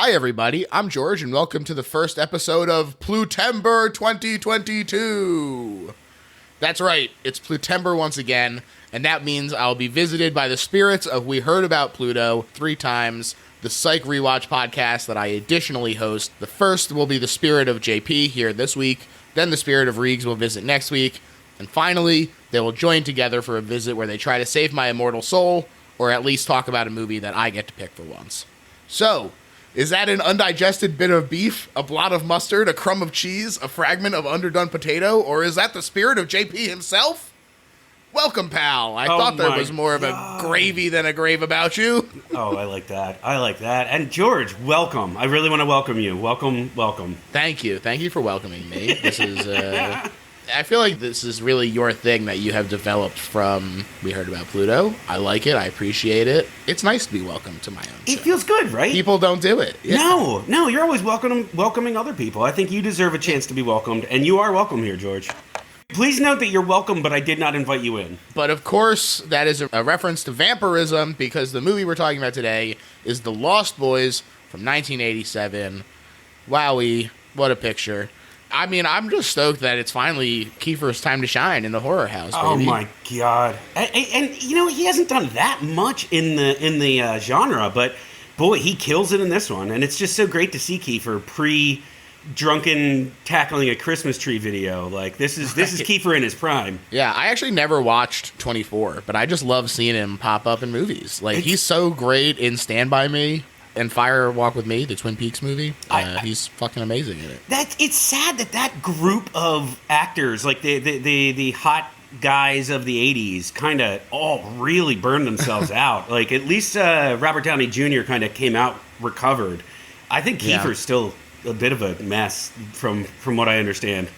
Hi, everybody. I'm George, and welcome to the first episode of Plutember 2022. That's right. It's Plutember once again, and that means I'll be visited by the spirits of We Heard About Pluto 3 times, the Psych Rewatch podcast that I additionally host. The first will be the spirit of JP here this week, then the spirit of Reegs will visit next week, and finally, they will join together for a visit where they try to save my immortal soul, or at least talk about a movie that I get to pick for once. So, is that an undigested bit of beef, a blot of mustard, a crumb of cheese, a fragment of underdone potato, or is that the spirit of JP himself? Welcome, pal. I thought there was more of a gravy than a grave about you. Oh, I like that. And George, welcome. I really want to welcome you. Welcome. Thank you. Thank you for welcoming me. This is, I feel like this is really your thing that you have developed from We Heard About Pluto. I like it. I appreciate it. It's nice to be welcomed to my own show. It feels good, right? People don't do it. Yeah. No, you're always welcoming other people. I think you deserve a chance to be welcomed, and you are welcome here, George. Please note that you're welcome, but I did not invite you in. But of course, that is a reference to vampirism, because the movie we're talking about today is The Lost Boys from 1987. Wowee, what a picture. I mean, I'm just stoked that it's finally Kiefer's time to shine in the horror house, baby. Oh my god! And you know, he hasn't done that much in the genre, but boy, he kills it in this one. And it's just so great to see Kiefer pre-drunken tackling a Christmas tree video. Like this is Kiefer in his prime. Yeah, I actually never watched 24, but I just love seeing him pop up in movies. Like he's so great in Stand By Me and Fire Walk With Me, the Twin Peaks movie. He's fucking amazing in it. It's sad that group of actors, like the hot guys of the 80s, kind of all really burned themselves out. Like, at least Robert Downey Jr. kind of came out recovered. I think Kiefer's still a bit of a mess from what I understand.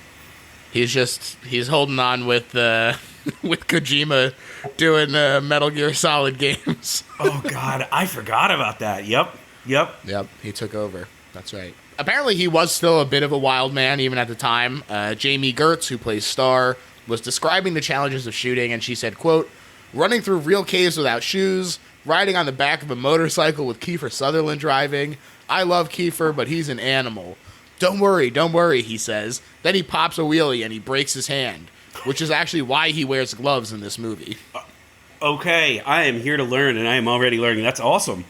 He's holding on with with Kojima doing Metal Gear Solid games. Oh, God, I forgot about that. Yep, he took over. That's right. Apparently, he was still a bit of a wild man, even at the time. Jamie Gertz, who plays Star, was describing the challenges of shooting, and she said, quote, "Running through real caves without shoes, riding on the back of a motorcycle with Kiefer Sutherland driving. I love Kiefer, but he's an animal. Don't worry, he says. Then he pops a wheelie and he breaks his hand, which is actually why he wears gloves in this movie." Okay, I am here to learn, and I am already learning. That's awesome.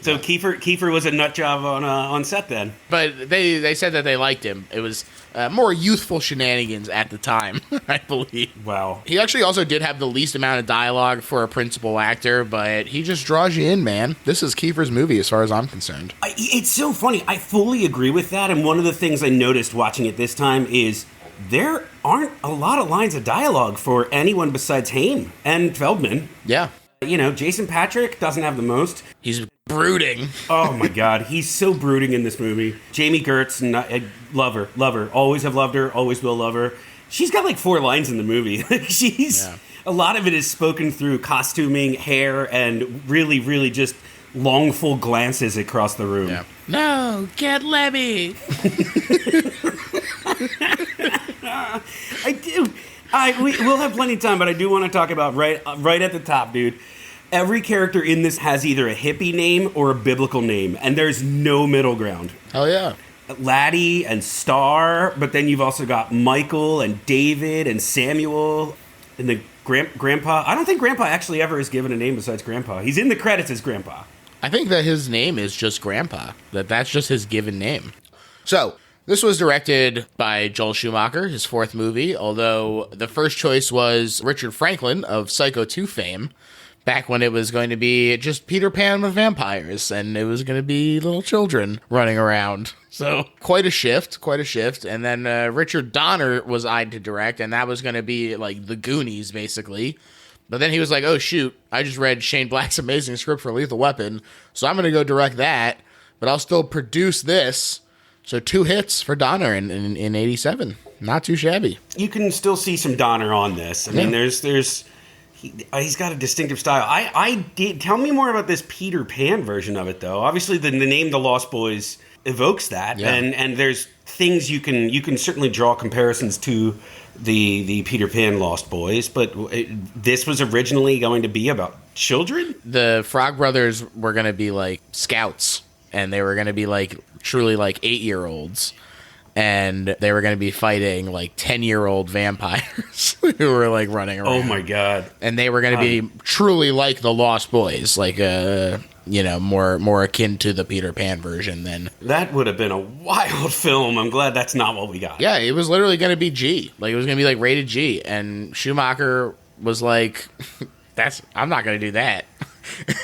So Kiefer was a nut job on set then. But they said that they liked him. It was more youthful shenanigans at the time, I believe. Wow. He actually also did have the least amount of dialogue for a principal actor, but he just draws you in, man. This is Kiefer's movie as far as I'm concerned. It's so funny. I fully agree with that, and one of the things I noticed watching it this time is there aren't a lot of lines of dialogue for anyone besides Haim and Feldman. Yeah. You know, Jason Patrick doesn't have the most. He's brooding. Oh my God, he's so brooding in this movie. Jamie Gertz, love her. Always have loved her, always will love her. She's got like 4 lines in the movie. A lot of it is spoken through costuming, hair, and really, really just longful glances across the room. Yeah. No, get Lemmy. I do. We'll have plenty of time, but I do want to talk about right at the top, dude. Every character in this has either a hippie name or a biblical name, and there's no middle ground. Hell yeah. Laddie and Star, but then you've also got Michael and David and Samuel and the Grandpa. I don't think Grandpa actually ever is given a name besides Grandpa. He's in the credits as Grandpa. I think that his name is just Grandpa. That's just his given name. So, this was directed by Joel Schumacher, his 4th movie, although the first choice was Richard Franklin of Psycho 2 fame, back when it was going to be just Peter Pan with vampires, and it was going to be little children running around. So, quite a shift. And then Richard Donner was eyed to direct, and that was going to be like The Goonies, basically. But then he was like, oh, shoot, I just read Shane Black's amazing script for Lethal Weapon, so I'm going to go direct that, but I'll still produce this. So 2 hits for Donner in 87. Not too shabby. You can still see some Donner on this. I mean, he's got a distinctive style. I did. Tell me more about this Peter Pan version of it, though. Obviously, the name The Lost Boys evokes that, and there's things you can certainly draw comparisons to the Peter Pan Lost Boys, but this was originally going to be about children? The Frog Brothers were going to be like scouts, and they were going to be like truly like 8-year-olds, and they were going to be fighting like 10-year-old vampires who were like running around. Oh my god! And they were going to be truly like the Lost Boys, like more akin to the Peter Pan version than. That would have been a wild film. I'm glad that's not what we got. Yeah, it was literally going to be G. Like, it was going to be like rated G, and Schumacher was like, I'm not going to do that.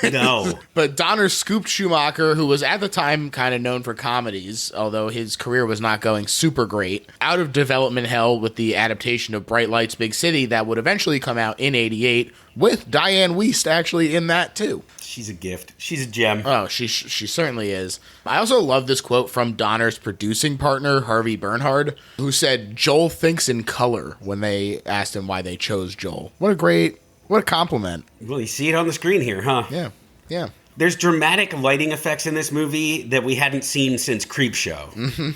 No. But Donner scooped Schumacher, who was at the time kind of known for comedies, although his career was not going super great, out of development hell with the adaptation of Bright Lights, Big City that would eventually come out in '88, with Diane Wiest actually in that too. She's a gift. She's a gem. Oh, she certainly is. I also love this quote from Donner's producing partner, Harvey Bernhard, who said, "Joel thinks in color," when they asked him why they chose Joel. What a compliment. Well, you see it on the screen here, huh? Yeah. There's dramatic lighting effects in this movie that we hadn't seen since Creepshow. Mm-hmm.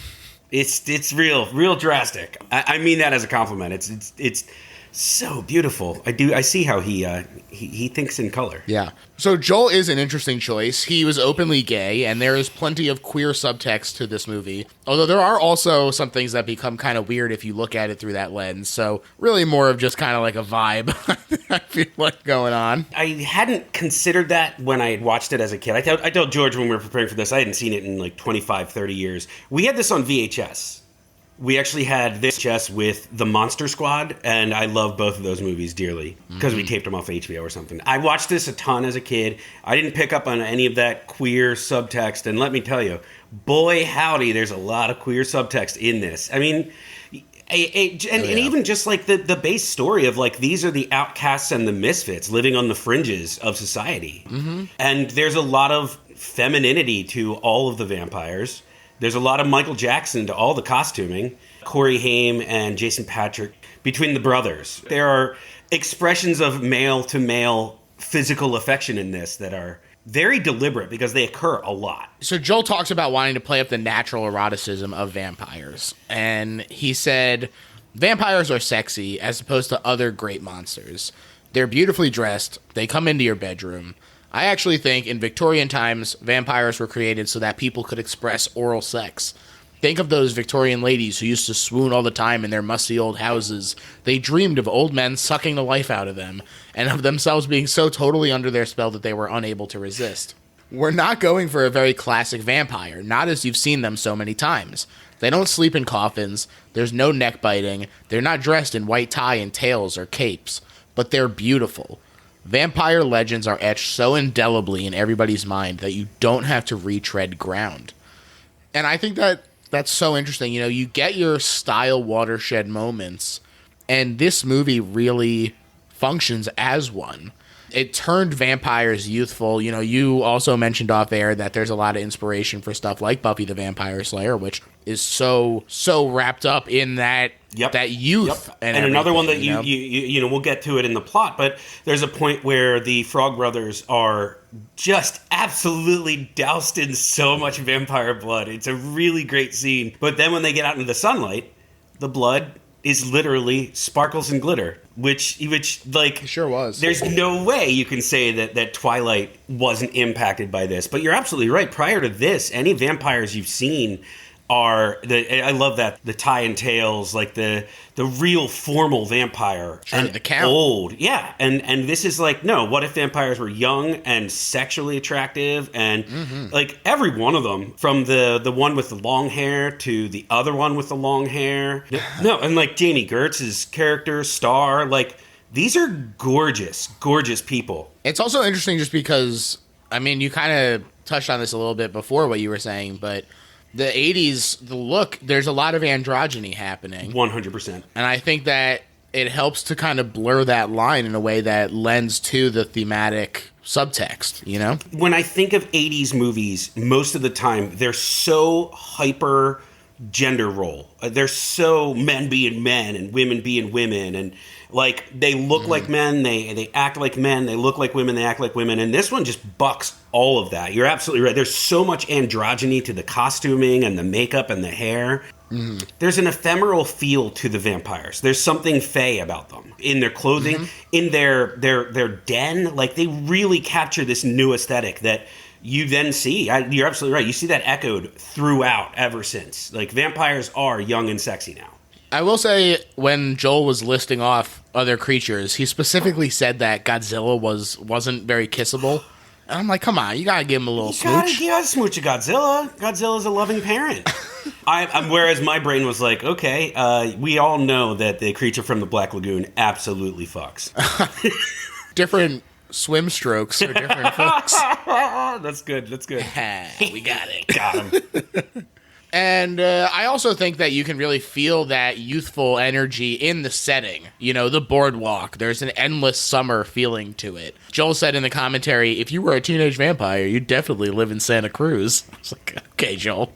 It's real drastic. I mean that as a compliment. It's so beautiful. I see how he thinks in color. Yeah. So Joel is an interesting choice. He was openly gay, and there is plenty of queer subtext to this movie. Although there are also some things that become kind of weird if you look at it through that lens. So really more of just kind of like a vibe, I feel like, going on. I hadn't considered that when I had watched it as a kid. I told George when we were preparing for this, I hadn't seen it in like 25, 30 years. We had this on VHS. We actually had this VHS with The Monster Squad, and I love both of those movies dearly because we taped them off HBO or something. I watched this a ton as a kid. I didn't pick up on any of that queer subtext, and let me tell you, boy howdy, there's a lot of queer subtext in this. I mean, and even just like the base story of like these are the outcasts and the misfits living on the fringes of society. Mm-hmm. And there's a lot of femininity to all of the vampires. There's a lot of Michael Jackson to all the costuming. Corey Haim and Jason Patric, between the brothers. There are expressions of male-to-male physical affection in this that are very deliberate because they occur a lot. So Joel talks about wanting to play up the natural eroticism of vampires. And he said, vampires are sexy as opposed to other great monsters. They're beautifully dressed. They come into your bedroom. I actually think in Victorian times, vampires were created so that people could express oral sex. Think of those Victorian ladies who used to swoon all the time in their musty old houses. They dreamed of old men sucking the life out of them, and of themselves being so totally under their spell that they were unable to resist. We're not going for a very classic vampire, not as you've seen them so many times. They don't sleep in coffins, there's no neck biting, they're not dressed in white tie and tails or capes, but they're beautiful. Vampire legends are etched so indelibly in everybody's mind that you don't have to retread ground. And I think that's so interesting. You know, you get your style watershed moments, and this movie really functions as one. It turned vampires youthful. You know, you also mentioned off air that there's a lot of inspiration for stuff like Buffy the Vampire Slayer, which is so wrapped up in that that youth. Yep. And another one that you know, we'll get to it in the plot, but there's a point where the Frog Brothers are just absolutely doused in so much vampire blood. It's a really great scene. But then when they get out into the sunlight, the blood is literally sparkles and glitter, which like it sure was. There's no way you can say that Twilight wasn't impacted by this. But you're absolutely right. Prior to this, any vampires you've seen are I love that the tie and tails, like the real formal vampire, sure, and the count. Old, yeah, and this is like, no, what if vampires were young and sexually attractive, and like every one of them, from the one with the long hair to the other one with the long hair, no, and like Jamie Gertz's character Star, like these are gorgeous people. It's also interesting just because, I mean, you kind of touched on this a little bit before what you were saying, but the 80s, the look, there's a lot of androgyny happening. 100%. And I think that it helps to kind of blur that line in a way that lends to the thematic subtext, you know? When I think of 80s movies, most of the time, they're so hyper gender role. They're so men being men and women being women, and like they look like men, they act like men, they look like women, they act like women, and this one just bucks all of that. You're absolutely right. There's so much androgyny to the costuming and the makeup and the hair. There's an ephemeral feel to the vampires. There's something fey about them. In their clothing, in their den, like they really capture this new aesthetic that you then see, you're absolutely right, you see that echoed throughout ever since. Like, vampires are young and sexy now. I will say, when Joel was listing off other creatures, he specifically said that Godzilla wasn't very kissable. And I'm like, come on, you gotta give him a little smooch. You gotta smooch a Godzilla. Godzilla's a loving parent. Whereas my brain was like, okay, we all know that the creature from the Black Lagoon absolutely fucks. Different swim strokes for different folks. That's good. We got it. Got him. And I also think that you can really feel that youthful energy in the setting. You know, the boardwalk. There's an endless summer feeling to it. Joel said in the commentary, if you were a teenage vampire, you'd definitely live in Santa Cruz. I was like, okay, Joel.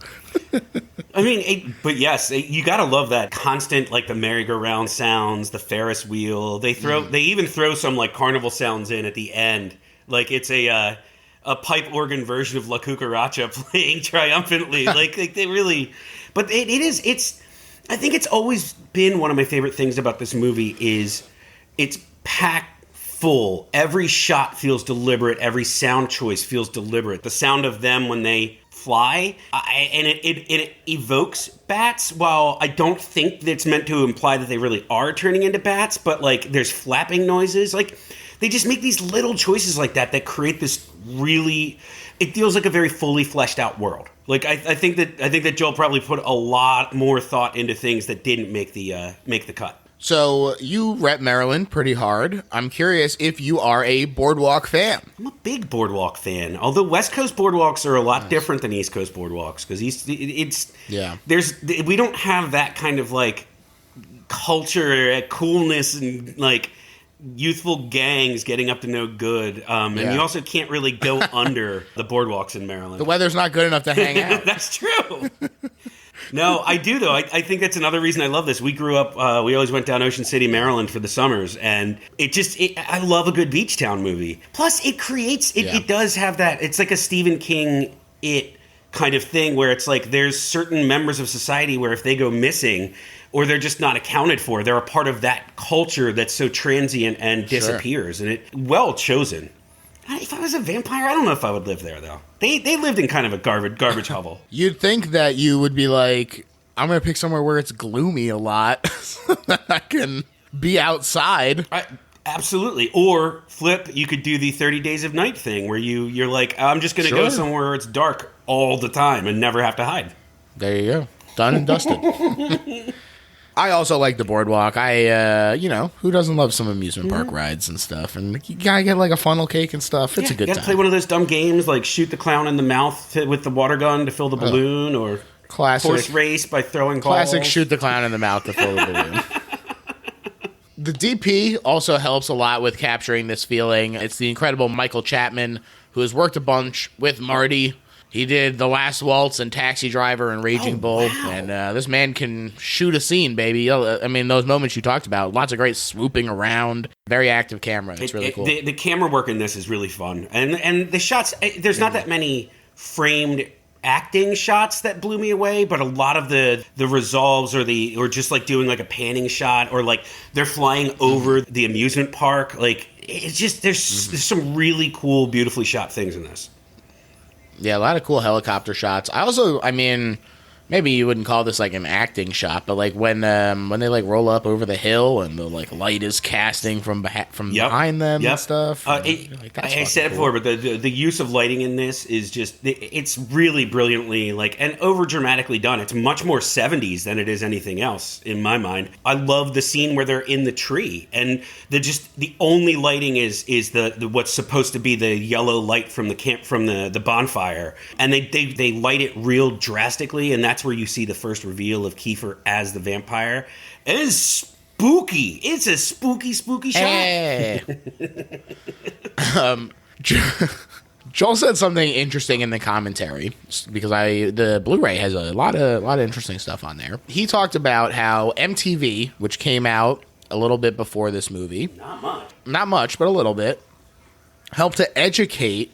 I mean, but yes, you gotta love that constant, like the merry-go-round sounds, the Ferris wheel. They even throw some like carnival sounds in at the end. Like it's a pipe organ version of La Cucaracha playing triumphantly. like they really, but it's, I think it's always been one of my favorite things about this movie is it's packed full. Every shot feels deliberate. Every sound choice feels deliberate. The sound of them when they fly, and it evokes bats, while I don't think that's meant to imply that they really are turning into bats, but like there's flapping noises. Like, they just make these little choices like that create this really, it feels like a very fully fleshed out world. Like I think that Joel probably put a lot more thought into things that didn't make the cut. So you rep Maryland pretty hard. I'm curious if you are a boardwalk fan. I'm a big boardwalk fan. Although West Coast boardwalks are a lot different than East Coast boardwalks, because we don't have that kind of like culture, coolness, and like youthful gangs getting up to no good. And you also can't really go under the boardwalks in Maryland. The weather's not good enough to hang out. That's true. No, I do, though. I think that's another reason I love this. We grew up, we always went down Ocean City, Maryland for the summers, and I love a good beach town movie. Plus, it does have that, it's like a Stephen King kind of thing where it's like there's certain members of society where if they go missing or they're just not accounted for, they're a part of that culture that's so transient and disappears. Sure. And it well chosen. If I was a vampire, I don't know if I would live there, though. They lived in kind of a garbage hovel. You'd think that you would be like, I'm going to pick somewhere where it's gloomy a lot so that I can be outside. Absolutely. Or flip, you could do the 30 Days of Night thing where you're like, I'm just going to go somewhere where it's dark all the time and never have to hide. There you go. Done and dusted. I also like the boardwalk. Who doesn't love some amusement park rides and stuff? And you gotta get like a funnel cake and stuff. It's a good time. You gotta play one of those dumb games like shoot the clown in the mouth with the water gun to fill the balloon, or horse race by throwing balls. Classic shoot the clown in the mouth to fill the balloon. The DP also helps a lot with capturing this feeling. It's the incredible Michael Chapman, who has worked a bunch with Marty. He did The Last Waltz and Taxi Driver and Raging Bull. Wow. And this man can shoot a scene, baby. I mean, those moments you talked about, lots of great swooping around, very active camera. It's really cool. The camera work in this is really fun. And the shots, there's not that many framed acting shots that blew me away, but a lot of the resolves or just like doing like a panning shot, or like they're flying over the amusement park. Like, it's just, there's some really cool, beautifully shot things in this. Yeah, a lot of cool helicopter shots. Maybe you wouldn't call this like an acting shot, but like when they like roll up over the hill and the like light is casting from behind them and stuff. I said it before, but the use of lighting in this is just, it's really brilliantly and over dramatically done. It's much more 70s than it is anything else in my mind. I love the scene where they're in the tree and the only lighting is the what's supposed to be the yellow light from the bonfire, and they light it real drastically, and that's where you see the first reveal of Kiefer as the vampire. It is spooky. It's a spooky shot. Hey. Joel said something interesting in the commentary, because the Blu-ray has a lot of interesting stuff on there. He talked about how MTV, which came out a little bit before this movie, not much, but a little bit, helped to educate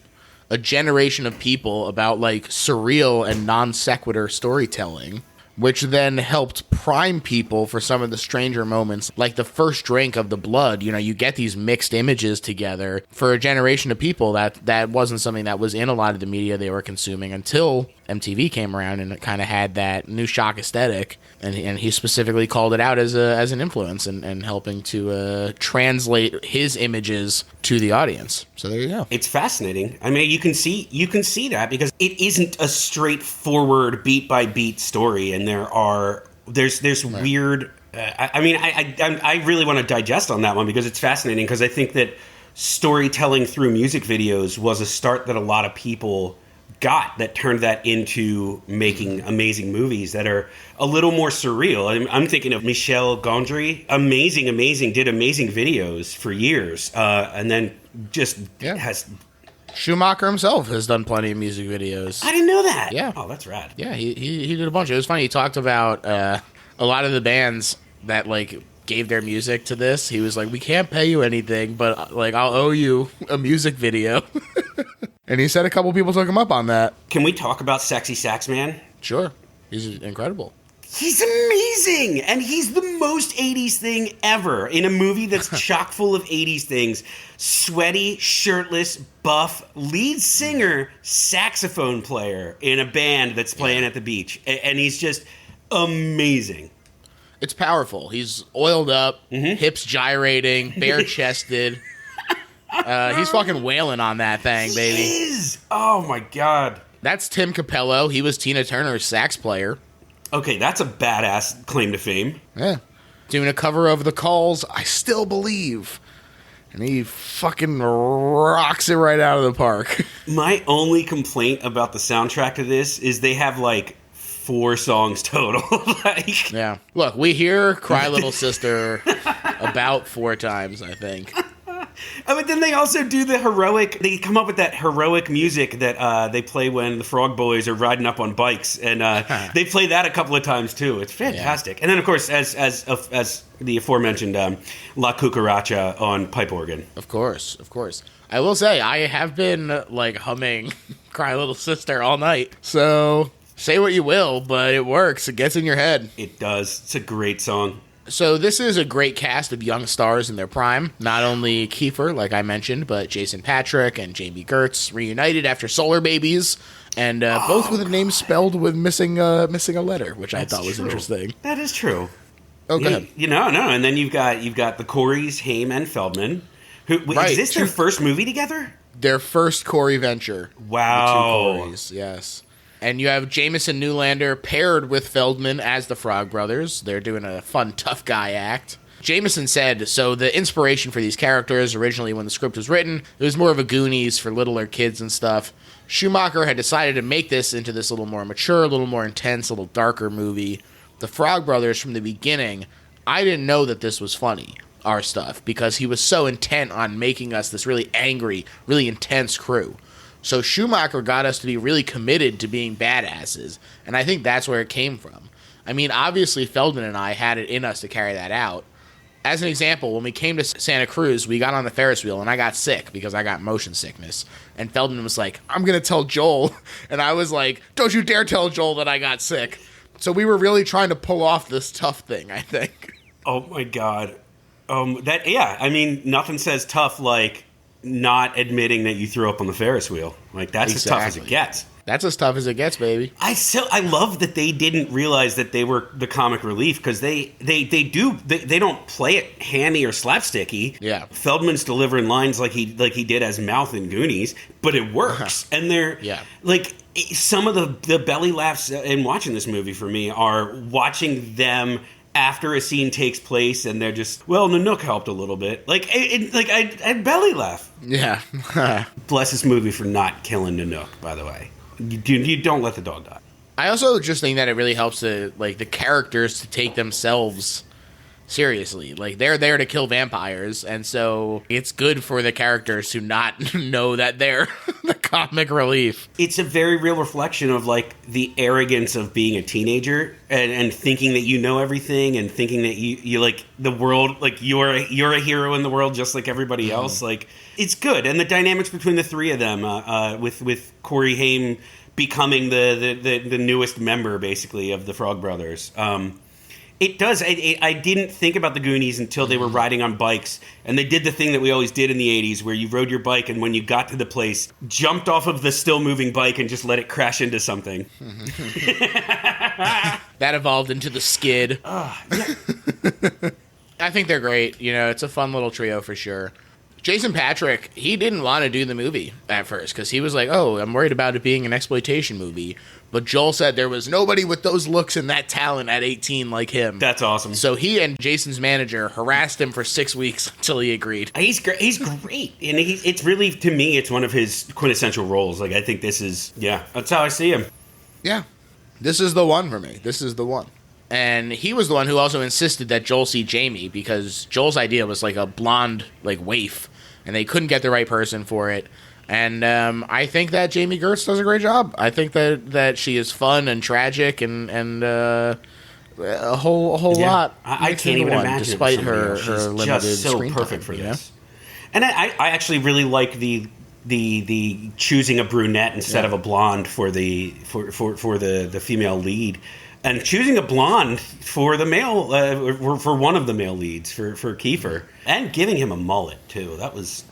a generation of people about like surreal and non sequitur storytelling, which then helped prime people for some of the stranger moments, like the first drink of the blood. You know, you get these mixed images together. For a generation of people, that wasn't something that was in a lot of the media they were consuming until MTV came around, and it kind of had that new shock aesthetic. And he specifically called it out as an influence and helping to translate his images to the audience. So there you go. It's fascinating. I mean, you can see that because it isn't a straightforward beat by beat story, and there's right. Weird. I really want to digest on that one because it's fascinating. Because I think that storytelling through music videos was a start that a lot of people got that turned that into making amazing movies that are a little more surreal. I'm thinking of Michel Gondry, amazing, did amazing videos for years, and then just has... Schumacher himself has done plenty of music videos. I didn't know that. Yeah. Oh, that's rad. Yeah, he did a bunch. It was funny. He talked about a lot of the bands that, like, gave their music to this. He was like, we can't pay you anything, but, like, I'll owe you a music video. And he said a couple people took him up on that. Can we talk about Sexy Sax Man? Sure. He's incredible. He's amazing! And he's the most 80s thing ever in a movie that's chock full of 80s things. Sweaty, shirtless, buff, lead singer, saxophone player in a band that's playing at the beach. And he's just amazing. It's powerful. He's oiled up, hips gyrating, bare-chested. He's fucking wailing on that thing, baby. He is! Oh, my God. That's Tim Capello. He was Tina Turner's sax player. Okay, that's a badass claim to fame. Yeah. Doing a cover of The Call's I Still Believe. And he fucking rocks it right out of the park. My only complaint about the soundtrack to this is they have, like, 4 songs total. Like, yeah. Look, we hear Cry Little Sister about 4 times, I think. But then they also do they come up with that heroic music that they play when the Frog Boys are riding up on bikes, and they play that a couple of times too. It's fantastic. Yeah. And then, of course, as the aforementioned La Cucaracha on pipe organ. Of course. I will say, I have been, like, humming Cry Little Sister all night. So, say what you will, but it works. It gets in your head. It does. It's a great song. So this is a great cast of young stars in their prime. Not only Kiefer, like I mentioned, but Jason Patric and Jamie Gertz reunited after Solar Babies, and both with a name spelled with missing a letter, which I thought was interesting. That is true. Oh, go ahead. No, and then you've got the Coreys, Haim, and Feldman. Right. Is this their first movie together? Their first Corey venture. Wow. The 2 Coreys, yes. And you have Jameson Newlander paired with Feldman as the Frog Brothers. They're doing a fun, tough guy act. Jameson said, so the inspiration for these characters, originally when the script was written, it was more of a Goonies for littler kids and stuff. Schumacher had decided to make this into this little more mature, a little more intense, a little darker movie. The Frog Brothers, from the beginning, I didn't know that this was funny, our stuff, because he was so intent on making us this really angry, really intense crew. So Schumacher got us to be really committed to being badasses, and I think that's where it came from. I mean, obviously Feldman and I had it in us to carry that out. As an example, when we came to Santa Cruz, we got on the Ferris wheel, and I got sick because I got motion sickness. And Feldman was like, I'm going to tell Joel. And I was like, don't you dare tell Joel that I got sick. So we were really trying to pull off this tough thing, I think. Oh, my God. I mean, nothing says tough like not admitting that you threw up on the Ferris wheel. Like, that's as tough as it gets. That's as tough as it gets, baby. I love that they didn't realize that they were the comic relief, because they don't play it hammy or slapsticky. Yeah. Feldman's delivering lines like he did as Mouth in Goonies, but it works. And they're like, some of the belly laughs in watching this movie for me are watching them after a scene takes place, and they're just, well, Nanook helped a little bit. I'd belly laugh. Yeah. Bless this movie for not killing Nanook, by the way. You don't let the dog die. I also just think that it really helps the characters to take themselves seriously. Like, they're there to kill vampires, and so it's good for the characters to not know that they're the comic relief. It's a very real reflection of, like, the arrogance of being a teenager and thinking that you know everything, and thinking that you like the world, like you're a hero in the world just like everybody else. Like, it's good. And the dynamics between the three of them, with Corey Haim becoming the newest member, basically, of the Frog Brothers. It does. I didn't think about the Goonies until they were riding on bikes, and they did the thing that we always did in the 80s, where you rode your bike, and when you got to the place, jumped off of the still-moving bike and just let it crash into something. That evolved into the skid. Yeah. I think they're great. You know, it's a fun little trio for sure. Jason Patrick, he didn't want to do the movie at first because he was like, oh, I'm worried about it being an exploitation movie. But Joel said there was nobody with those looks and that talent at 18 like him. That's awesome. So he and Jason's manager harassed him for 6 weeks until he agreed. He's great. He's great. And it's really, to me, it's one of his quintessential roles. Like, I think this is, that's how I see him. Yeah. This is the one for me. This is the one. And he was the one who also insisted that Joel see Jamie because Joel's idea was like a blonde, like, waif. And they couldn't get the right person for it. And I think that Jamie Gertz does a great job. I think that she is fun and tragic and a whole lot. I can't even imagine despite her limited just so screen perfect time, for this. And I actually really like the choosing a brunette instead of a blonde for the female lead, and choosing a blonde for the male for one of the male leads for Kiefer, and giving him a mullet too. That was.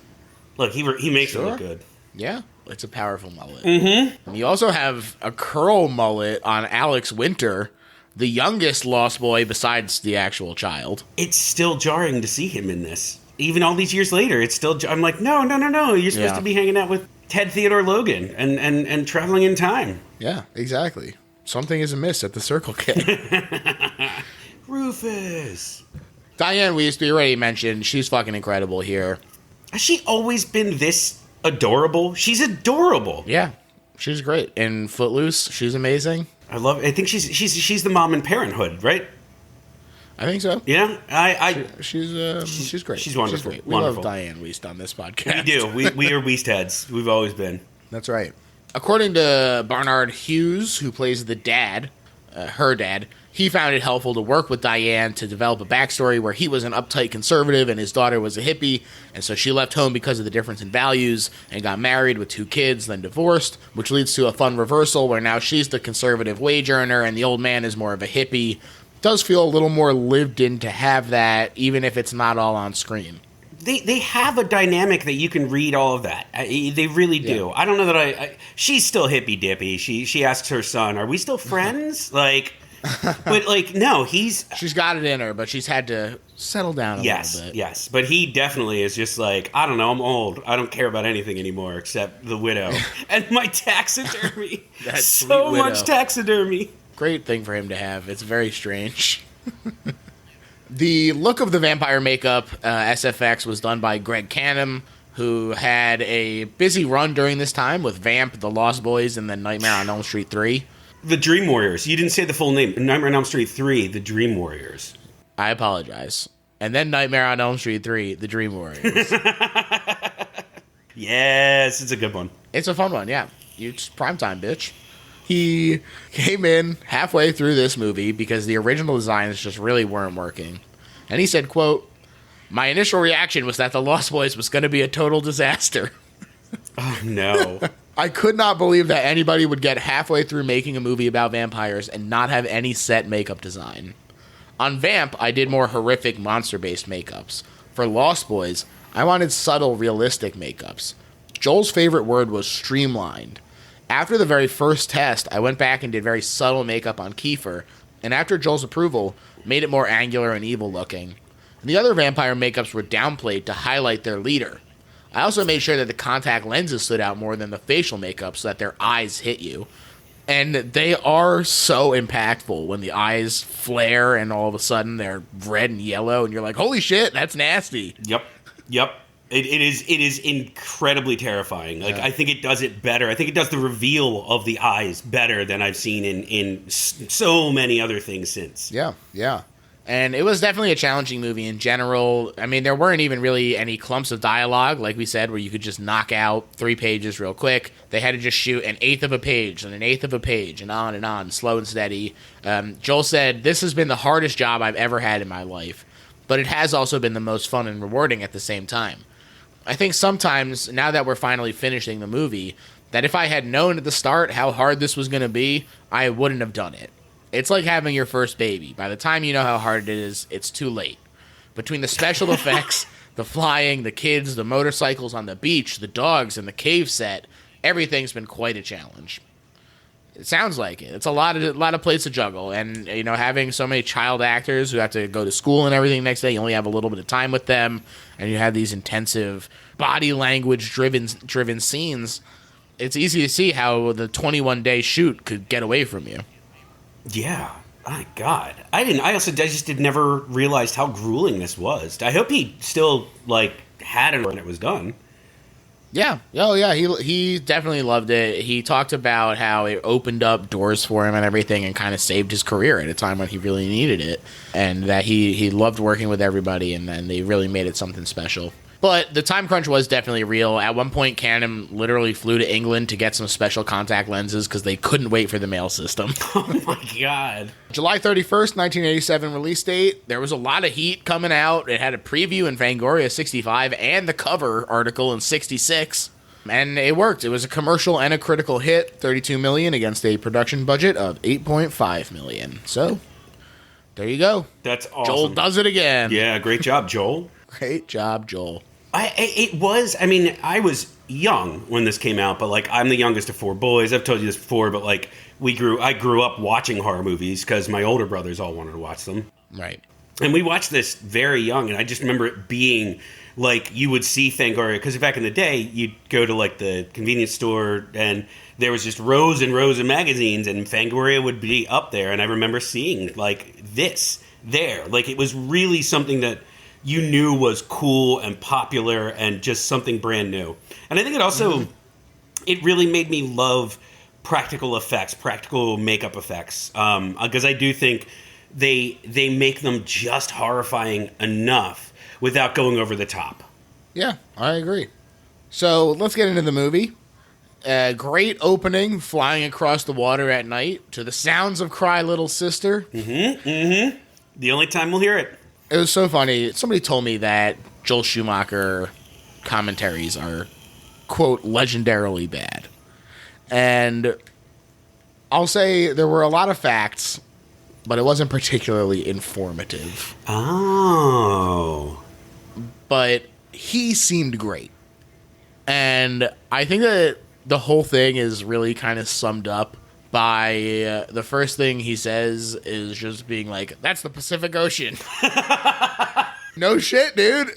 Look, he makes it look good. Yeah, it's a powerful mullet. Mm-hmm. You also have a curl mullet on Alex Winter, the youngest Lost Boy besides the actual child. It's still jarring to see him in this. Even all these years later, it's still... I'm like, no. You're supposed to be hanging out with Ted Theodore Logan and traveling in time. Yeah, exactly. Something is amiss at the Circle K. Rufus. Diane Wiest, we already mentioned, she's fucking incredible here. Has she always been this adorable? She's adorable. Yeah, she's great. In Footloose, she's amazing. I think she's the mom in Parenthood, right? I think so. Yeah, she's great. She's wonderful. She's great. We wonderful. love Diane Wiest on this podcast. We do. We are Wiest-heads. We've always been. That's right. According to Barnard Hughes, who plays the dad, her dad, he found it helpful to work with Diane to develop a backstory where he was an uptight conservative and his daughter was a hippie, and so she left home because of the difference in values and got married with 2 kids, then divorced, which leads to a fun reversal where now she's the conservative wage earner and the old man is more of a hippie. Does feel a little more lived in to have that, even if it's not all on screen. They have a dynamic that you can read all of that. They really do. Yeah. I don't know that she's still hippy dippy. She asks her son, "Are we still friends?" But no, she's got it in her, but she's had to settle down a little bit. Yes, but he definitely is just like, I don't know, I'm old. I don't care about anything anymore except the widow and my taxidermy. So much taxidermy. Great thing for him to have. It's very strange. The look of the vampire makeup, SFX, was done by Greg Canham, who had a busy run during this time with Vamp, The Lost Boys, and then Nightmare on Elm Street 3. The Dream Warriors. You didn't say the full name. Nightmare on Elm Street 3, The Dream Warriors. I apologize. And then Nightmare on Elm Street 3, The Dream Warriors. Yes, it's a good one. It's a fun one, yeah. It's primetime, bitch. He came in halfway through this movie because the original designs just really weren't working. And he said, quote, "My initial reaction was that The Lost Boys was going to be a total disaster." Oh, no. I could not believe that anybody would get halfway through making a movie about vampires and not have any set makeup design. On Vamp, I did more horrific monster-based makeups. For Lost Boys, I wanted subtle, realistic makeups. Joel's favorite word was streamlined. After the very first test, I went back and did very subtle makeup on Kiefer, and after Joel's approval, made it more angular and evil-looking. And the other vampire makeups were downplayed to highlight their leader. I also made sure that the contact lenses stood out more than the facial makeup so that their eyes hit you. And they are so impactful when the eyes flare and all of a sudden they're red and yellow and you're like, holy shit, that's nasty. Yep. It is incredibly terrifying. I think it does it better. I think it does the reveal of the eyes better than I've seen in so many other things since. Yeah. And it was definitely a challenging movie in general. I mean, there weren't even really any clumps of dialogue, like we said, where you could just knock out 3 pages real quick. They had to just shoot an eighth of a page and an eighth of a page and on, slow and steady. Joel said, "This has been the hardest job I've ever had in my life, but it has also been the most fun and rewarding at the same time." I think sometimes, now that we're finally finishing the movie, that if I had known at the start how hard this was going to be, I wouldn't have done it. It's like having your first baby. By the time you know how hard it is, it's too late. Between the special effects, the flying, the kids, the motorcycles on the beach, the dogs, and the cave set, everything's been quite a challenge. It sounds like it. It's a lot of plates to juggle, and having so many child actors who have to go to school and everything next day, you only have a little bit of time with them, and you have these intensive body language driven scenes. It's easy to see how the 21-day shoot could get away from you. Yeah. My God. I just never realized how grueling this was. I hope he still, had it when it was done. Yeah. Oh, yeah. He definitely loved it. He talked about how it opened up doors for him and everything and kind of saved his career at a time when he really needed it. And that he loved working with everybody, and then they really made it something special. But the time crunch was definitely real. At one point, Canon literally flew to England to get some special contact lenses because they couldn't wait for the mail system. Oh, my God. July 31st, 1987 release date. There was a lot of heat coming out. It had a preview in Fangoria 65 and the cover article in 66. And it worked. It was a commercial and a critical hit. $32 million against a production budget of $8.5 million. So, there you go. That's awesome. Joel does it again. Yeah, great job, Joel. Great job, Joel. I was young when this came out, but I'm the youngest of four boys. I've told you this before, but I grew up watching horror movies because my older brothers all wanted to watch them. Right. And we watched this very young, and I just remember it being you would see Fangoria, because back in the day, you'd go to the convenience store, and there was just rows and rows of magazines, and Fangoria would be up there, and I remember seeing this there. It was really something that you knew was cool and popular and just something brand new. And I think it also, it really made me love practical effects, practical makeup effects. Because I do think they make them just horrifying enough without going over the top. Yeah, I agree. So let's get into the movie. A great opening, flying across the water at night to the sounds of Cry Little Sister. The only time we'll hear it. It was so funny. Somebody told me that Joel Schumacher commentaries are, quote, legendarily bad. And I'll say there were a lot of facts, but it wasn't particularly informative. Oh. But he seemed great. And I think that the whole thing is really kind of summed up by the first thing he says is just being like, that's the Pacific Ocean. No shit, dude.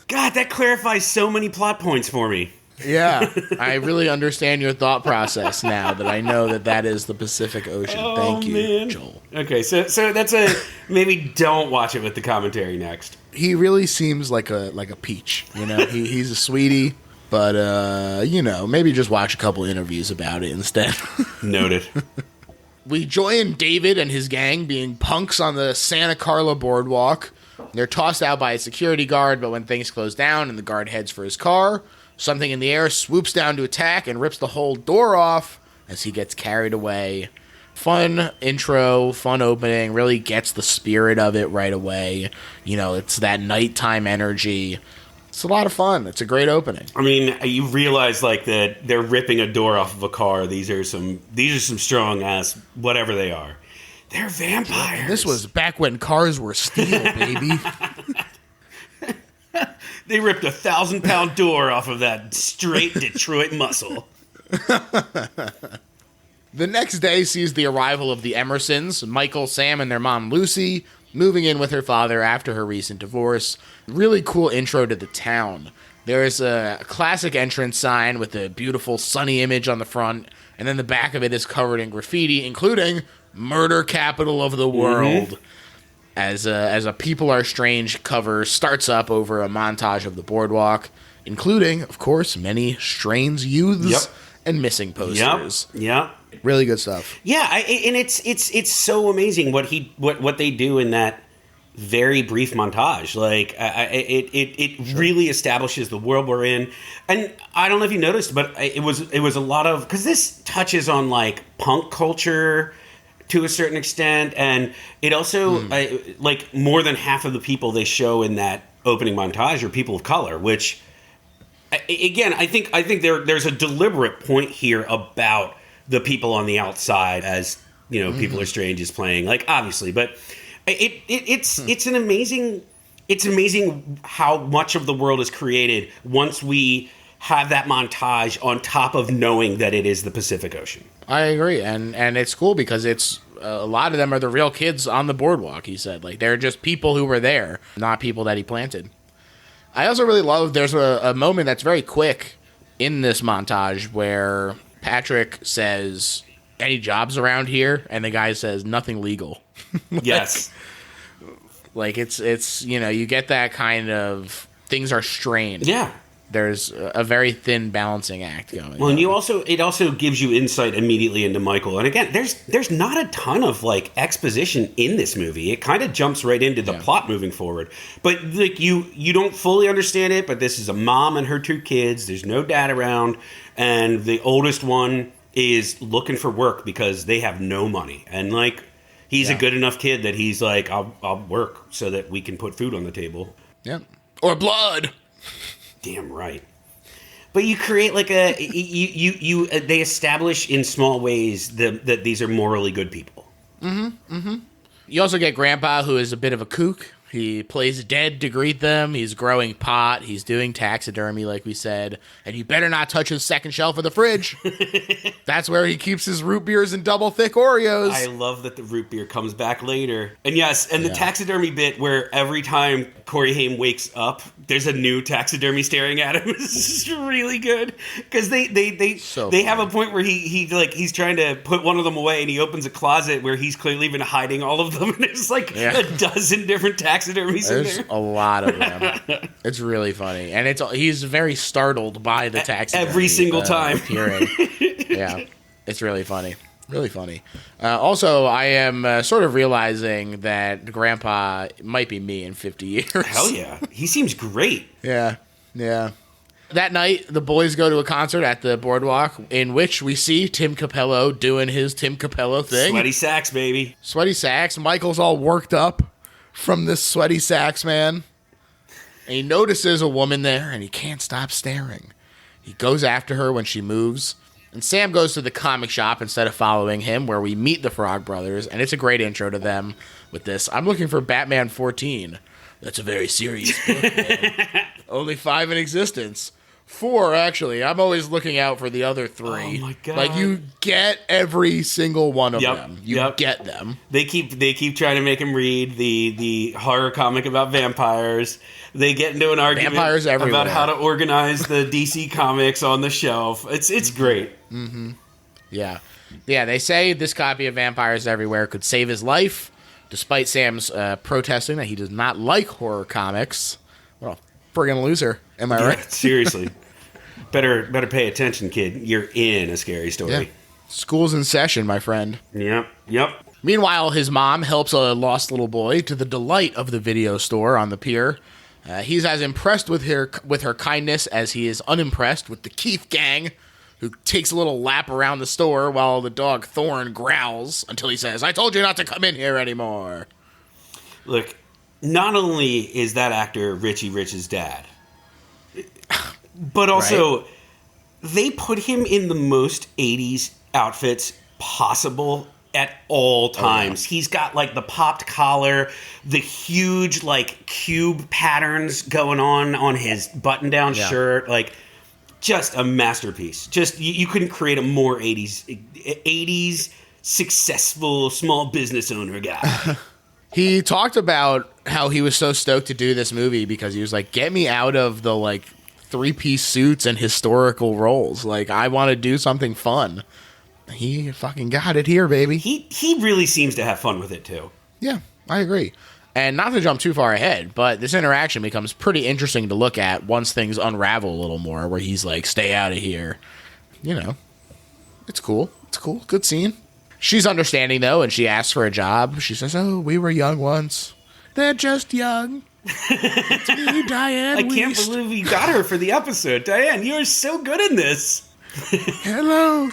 God, that clarifies so many plot points for me. Yeah, I really understand your thought process now that I know that is the Pacific Ocean. Oh, thank you, man. Joel. Okay, so that's maybe don't watch it with the commentary next. He really seems like a peach, he's a sweetie. But, maybe just watch a couple interviews about it instead. Noted. We join David and his gang being punks on the Santa Carla boardwalk. They're tossed out by a security guard, but when things close down and the guard heads for his car, something in the air swoops down to attack and rips the whole door off as he gets carried away. Fun intro, fun opening, really gets the spirit of it right away. It's that nighttime energy. It's a lot of fun. It's a great opening. I mean, you realize that they're ripping a door off of a car. These are some strong ass whatever they are. They're vampires. This was back when cars were steel, baby. They ripped a 1,000-pound door off of that straight Detroit muscle. The next day sees the arrival of the Emersons, Michael, Sam, and their mom Lucy, moving in with her father after her recent divorce. Really cool intro to the town. There's a classic entrance sign with a beautiful sunny image on the front, and then the back of it is covered in graffiti, including Murder Capital of the World. As a People Are Strange cover starts up over a montage of the boardwalk, including, of course, many strange youths and missing posters. Yep. Really good stuff. Yeah, and it's so amazing what they do in that very brief montage. It really establishes the world we're in. And I don't know if you noticed, but it was a lot of, because this touches on punk culture to a certain extent, and it also more than half of the people they show in that opening montage are people of color, which Again, I think there's a deliberate point here about the people on the outside, as people are strange is playing, like, obviously, but it's amazing how much of the world is created once we have that montage on top of knowing that it is the Pacific Ocean. I agree, and it's cool because it's a lot of them are the real kids on the boardwalk. He said, like, they're just people who were there, not people that he planted. I also really love there's a moment that's very quick in this montage where Patrick says, "Any jobs around here?" and the guy says, "Nothing legal." Yes. Like, it's you get that kind of things are strained. Yeah. There's a very thin balancing act going. Well, and it also gives you insight immediately into Michael. And again, there's not a ton of like exposition in this movie. It kind of jumps right into the plot moving forward. But like you don't fully understand it. But this is a mom and her 2 kids. There's no dad around, and the oldest one is looking for work because they have no money. And like he's a good enough kid that he's like, I'll work so that we can put food on the table. Yeah, or blood. Damn right. But you create like they establish in small ways that these are morally good people. Mm-hmm. Mm-hmm. You also get Grandpa, who is a bit of a kook. He plays dead to greet them. He's growing pot. He's doing taxidermy, like we said. And you better not touch his second shelf of the fridge. That's where he keeps his root beers and double thick Oreos. I love that the root beer comes back later. And yes, and the taxidermy bit where every time Corey Haim wakes up, there's a new taxidermy staring at him. This is really good. Because they have a point where he's trying to put one of them away, and he opens a closet where he's clearly been hiding all of them. And there's like a dozen different taxidermies in there. A lot of them. It's really funny. And he's very startled by the taxidermy. Every single time. Appearing. Yeah. It's really funny. Really funny. Also, I am sort of realizing that Grandpa might be me in 50 years. Hell yeah. He seems great. Yeah. Yeah. That night, the boys go to a concert at the boardwalk in which we see Tim Capello doing his Tim Capello thing. Sweaty sax, baby. Sweaty sax. Michael's all worked up from this sweaty sax man. And he notices a woman there, and he can't stop staring. He goes after her when she moves. And Sam goes to the comic shop instead of following him, where we meet the Frog Brothers, and it's a great intro to them with this. I'm looking for Batman 14. That's a very serious book, man. Only 5 in existence. 4, actually. I'm always looking out for the other 3. Oh, my God. Like, you get every single one of them. You get them. They keep trying to make him read the horror comic about vampires. They get into an argument about how to organize the DC comics on the shelf. It's great. Mm-hmm. Yeah. Yeah, they say this copy of Vampires Everywhere could save his life, despite Sam's protesting that he does not like horror comics. What a friggin' loser. Am I right? Seriously. Better pay attention, kid. You're in a scary story. Yeah. School's in session, my friend. Yep. Meanwhile, his mom helps a lost little boy to the delight of the video store on the pier. He's as impressed with her kindness as he is unimpressed with the Keith gang, who takes a little lap around the store while the dog Thorn growls until he says, "I told you not to come in here anymore." Look, not only is that actor Richie Rich's dad, but also they put him in the most 80s outfits possible at all times. He's got like the popped collar, the huge like cube patterns going on his button-down shirt, like just a masterpiece. Just you couldn't create a more 80s successful small business owner guy. He talked about how he was so stoked to do this movie because he was like, get me out of the like 3-piece suits and historical roles. Like, I want to do something fun. He fucking got it here, baby. He really seems to have fun with it too. Yeah, I agree. And not to jump too far ahead, but this interaction becomes pretty interesting to look at once things unravel a little more, where he's like, stay out of here. You know, it's cool. It's cool. Good scene. She's understanding, though, and she asks for a job. She says, oh, we were young once. They're just young. It's me, Diane Wiest. I can't believe you got her for the episode. Diane, you're so good in this. Hello,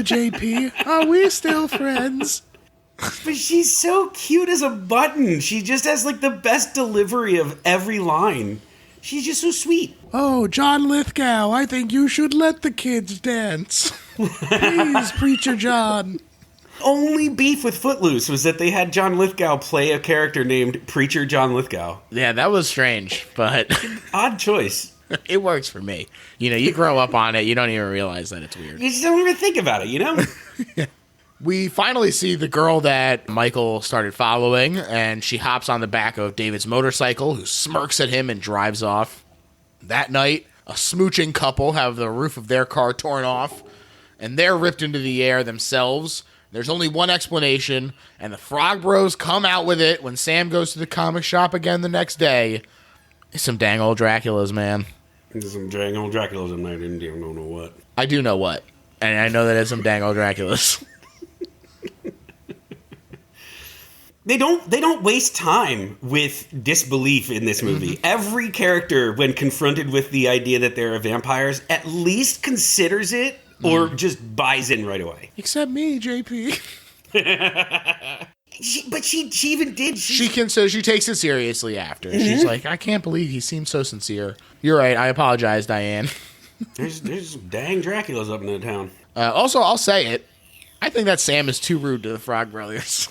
JP. Are we still friends? But she's so cute as a button. She just has, like, the best delivery of every line. She's just so sweet. Oh, John Lithgow, I think you should let the kids dance. Please, Preacher John. Only beef with Footloose was that they had John Lithgow play a character named Preacher John Lithgow. Yeah, that was strange, but... Odd choice. It works for me. You know, you grow up on it, you don't even realize that it's weird. You just don't even think about it, you know? Yeah. We finally see the girl that Michael started following, and she hops on the back of David's motorcycle, who smirks at him and drives off. That night, a smooching couple have the roof of their car torn off, and they're ripped into the air themselves. There's only one explanation, and the Frog Bros come out with it when Sam goes to the comic shop again the next day. It's some dang old Draculas, man. There's some dang old Draculas in there, didn't you? Don't know what. I do know what, and I know that it's some dang old Draculas. They don't waste time with disbelief in this movie. Mm-hmm. Every character, when confronted with the idea that there are vampires, at least considers it or just buys in right away. Except me, JP. She even did. She takes it seriously after. Mm-hmm. She's like, I can't believe he seems so sincere. You're right. I apologize, Diane. there's dang Draculas up in the town. Also, I'll say it. I think that Sam is too rude to the Frog Brothers.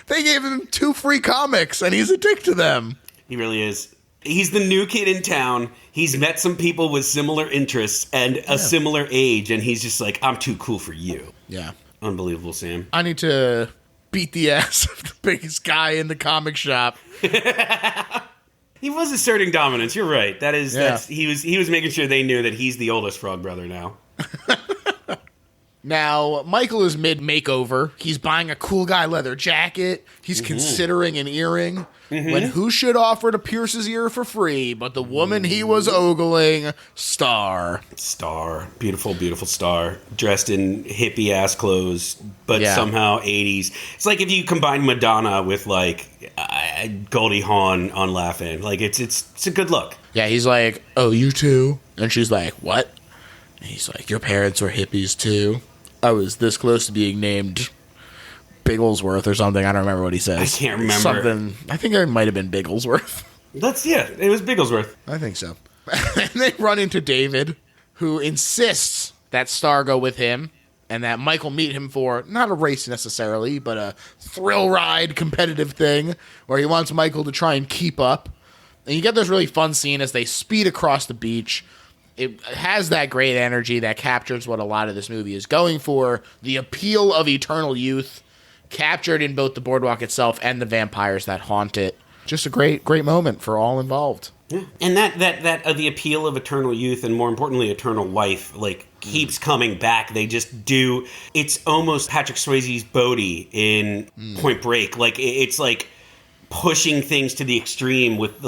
They gave him 2 free comics, and he's a dick to them. He really is. He's the new kid in town. He's met some people with similar interests and a similar age, and he's just like, I'm too cool for you. Yeah. Unbelievable, Sam. I need to beat the ass of the biggest guy in the comic shop. He was asserting dominance. You're right. He was making sure they knew that he's the oldest Frog Brother now. Now, Michael is mid-makeover. He's buying a cool guy leather jacket. He's considering an earring. Mm-hmm. When who should offer to pierce his ear for free but the woman he was ogling, Star. Star. Beautiful, beautiful Star. Dressed in hippie-ass clothes, but somehow 80s. It's like if you combine Madonna with, like, Goldie Hawn on Laughing. Like, it's a good look. Yeah, he's like, oh, you too? And she's like, what? And he's like, your parents were hippies too? I was this close to being named Bigglesworth or something. I don't remember what he says. I can't remember. Something. I think it might have been Bigglesworth. It was Bigglesworth. I think so. And they run into David, who insists that Star go with him and that Michael meet him for not a race necessarily, but a thrill ride competitive thing where he wants Michael to try and keep up. And you get this really fun scene as they speed across the beach. It has that great energy that captures what a lot of this movie is going for. The appeal of eternal youth captured in both the boardwalk itself and the vampires that haunt it. Just a great, great moment for all involved. Yeah. And that the appeal of eternal youth and more importantly, eternal life, like keeps coming back. They just do. It's almost Patrick Swayze's Bodhi in Point Break. Like it's like pushing things to the extreme with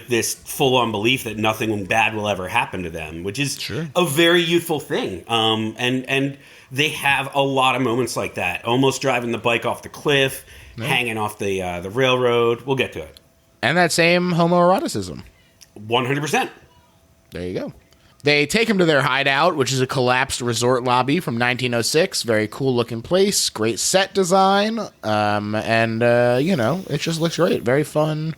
this full-on belief that nothing bad will ever happen to them, which is a very youthful thing. And they have a lot of moments like that, almost driving the bike off the cliff, hanging off the railroad. We'll get to it. And that same homoeroticism. 100%. There you go. They take him to their hideout, which is a collapsed resort lobby from 1906. Very cool-looking place. Great set design. It just looks great. Very fun.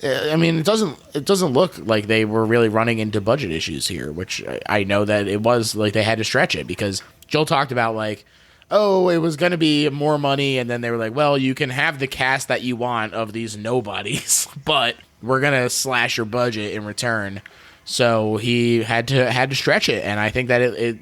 I mean, it doesn't look like they were really running into budget issues here, which I know that it was like they had to stretch it because Joel talked about like, oh, it was going to be more money, and then they were like, well, you can have the cast that you want of these nobodies, but we're going to slash your budget in return. So he had to stretch it, and I think that it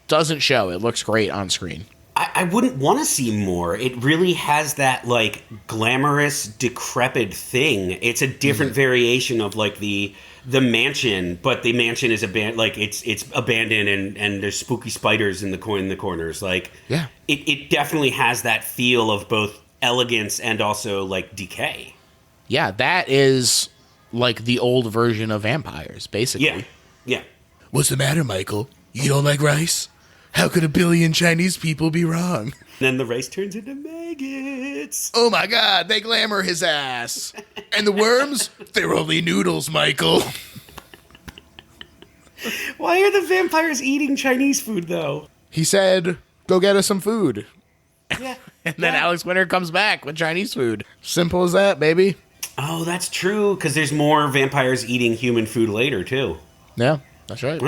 doesn't show. It looks great on screen. I wouldn't want to see more. It really has that, like, glamorous, decrepit thing. It's a different variation of, like, the mansion, but the mansion is it's abandoned and there's spooky spiders in the corners. Like, yeah. It definitely has that feel of both elegance and also, like, decay. Yeah, that is like the old version of vampires, basically. Yeah. What's the matter, Michael? You don't like rice? How could a billion Chinese people be wrong? Then the rice turns into maggots. Oh my God, they glamour his ass. And the worms? They're only noodles, Michael. Why are the vampires eating Chinese food, though? He said, go get us some food. Yeah. And then Alex Winter comes back with Chinese food. Simple as that, baby. Oh, that's true, because there's more vampires eating human food later, too. Yeah, that's right.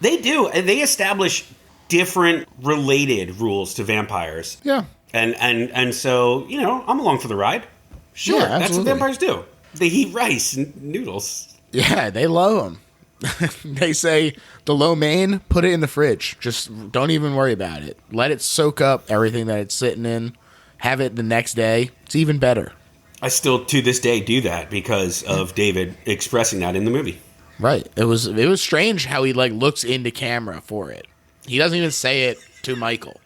They do. They establish different related rules to vampires. Yeah. And so, I'm along for the ride. Sure, Yeah, that's what absolutely. vampires do. They eat rice and noodles. Yeah, they love them. They say the lo mein, put it in the fridge. Just don't even worry about it. Let it soak up everything that it's sitting in. Have it the next day. It's even better. I still, to this day, do that because of David expressing that in the movie. Right. It was strange how he looks into camera for it. He doesn't even say it to Michael.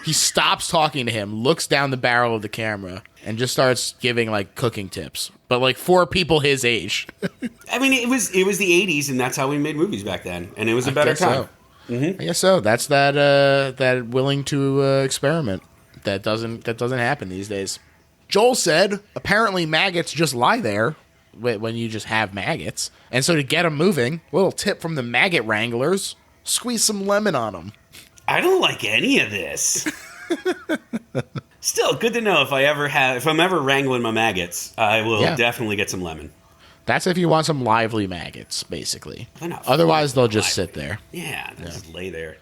He stops talking to him, looks down the barrel of the camera, and just starts giving cooking tips. But for people his age. I mean, it was the 80s, and that's how we made movies back then, and it was a better time. So. Mm-hmm. I guess so. That's that willing to experiment. That doesn't happen these days. Joel said apparently maggots just lie there when you just have maggots, and so to get them moving, little tip from the maggot wranglers: squeeze some lemon on them. I don't like any of this. Still, good to know if I'm ever wrangling my maggots, I will definitely get some lemon. That's if you want some lively maggots, basically. Otherwise, they'll just sit there. Yeah, they'll just lay there.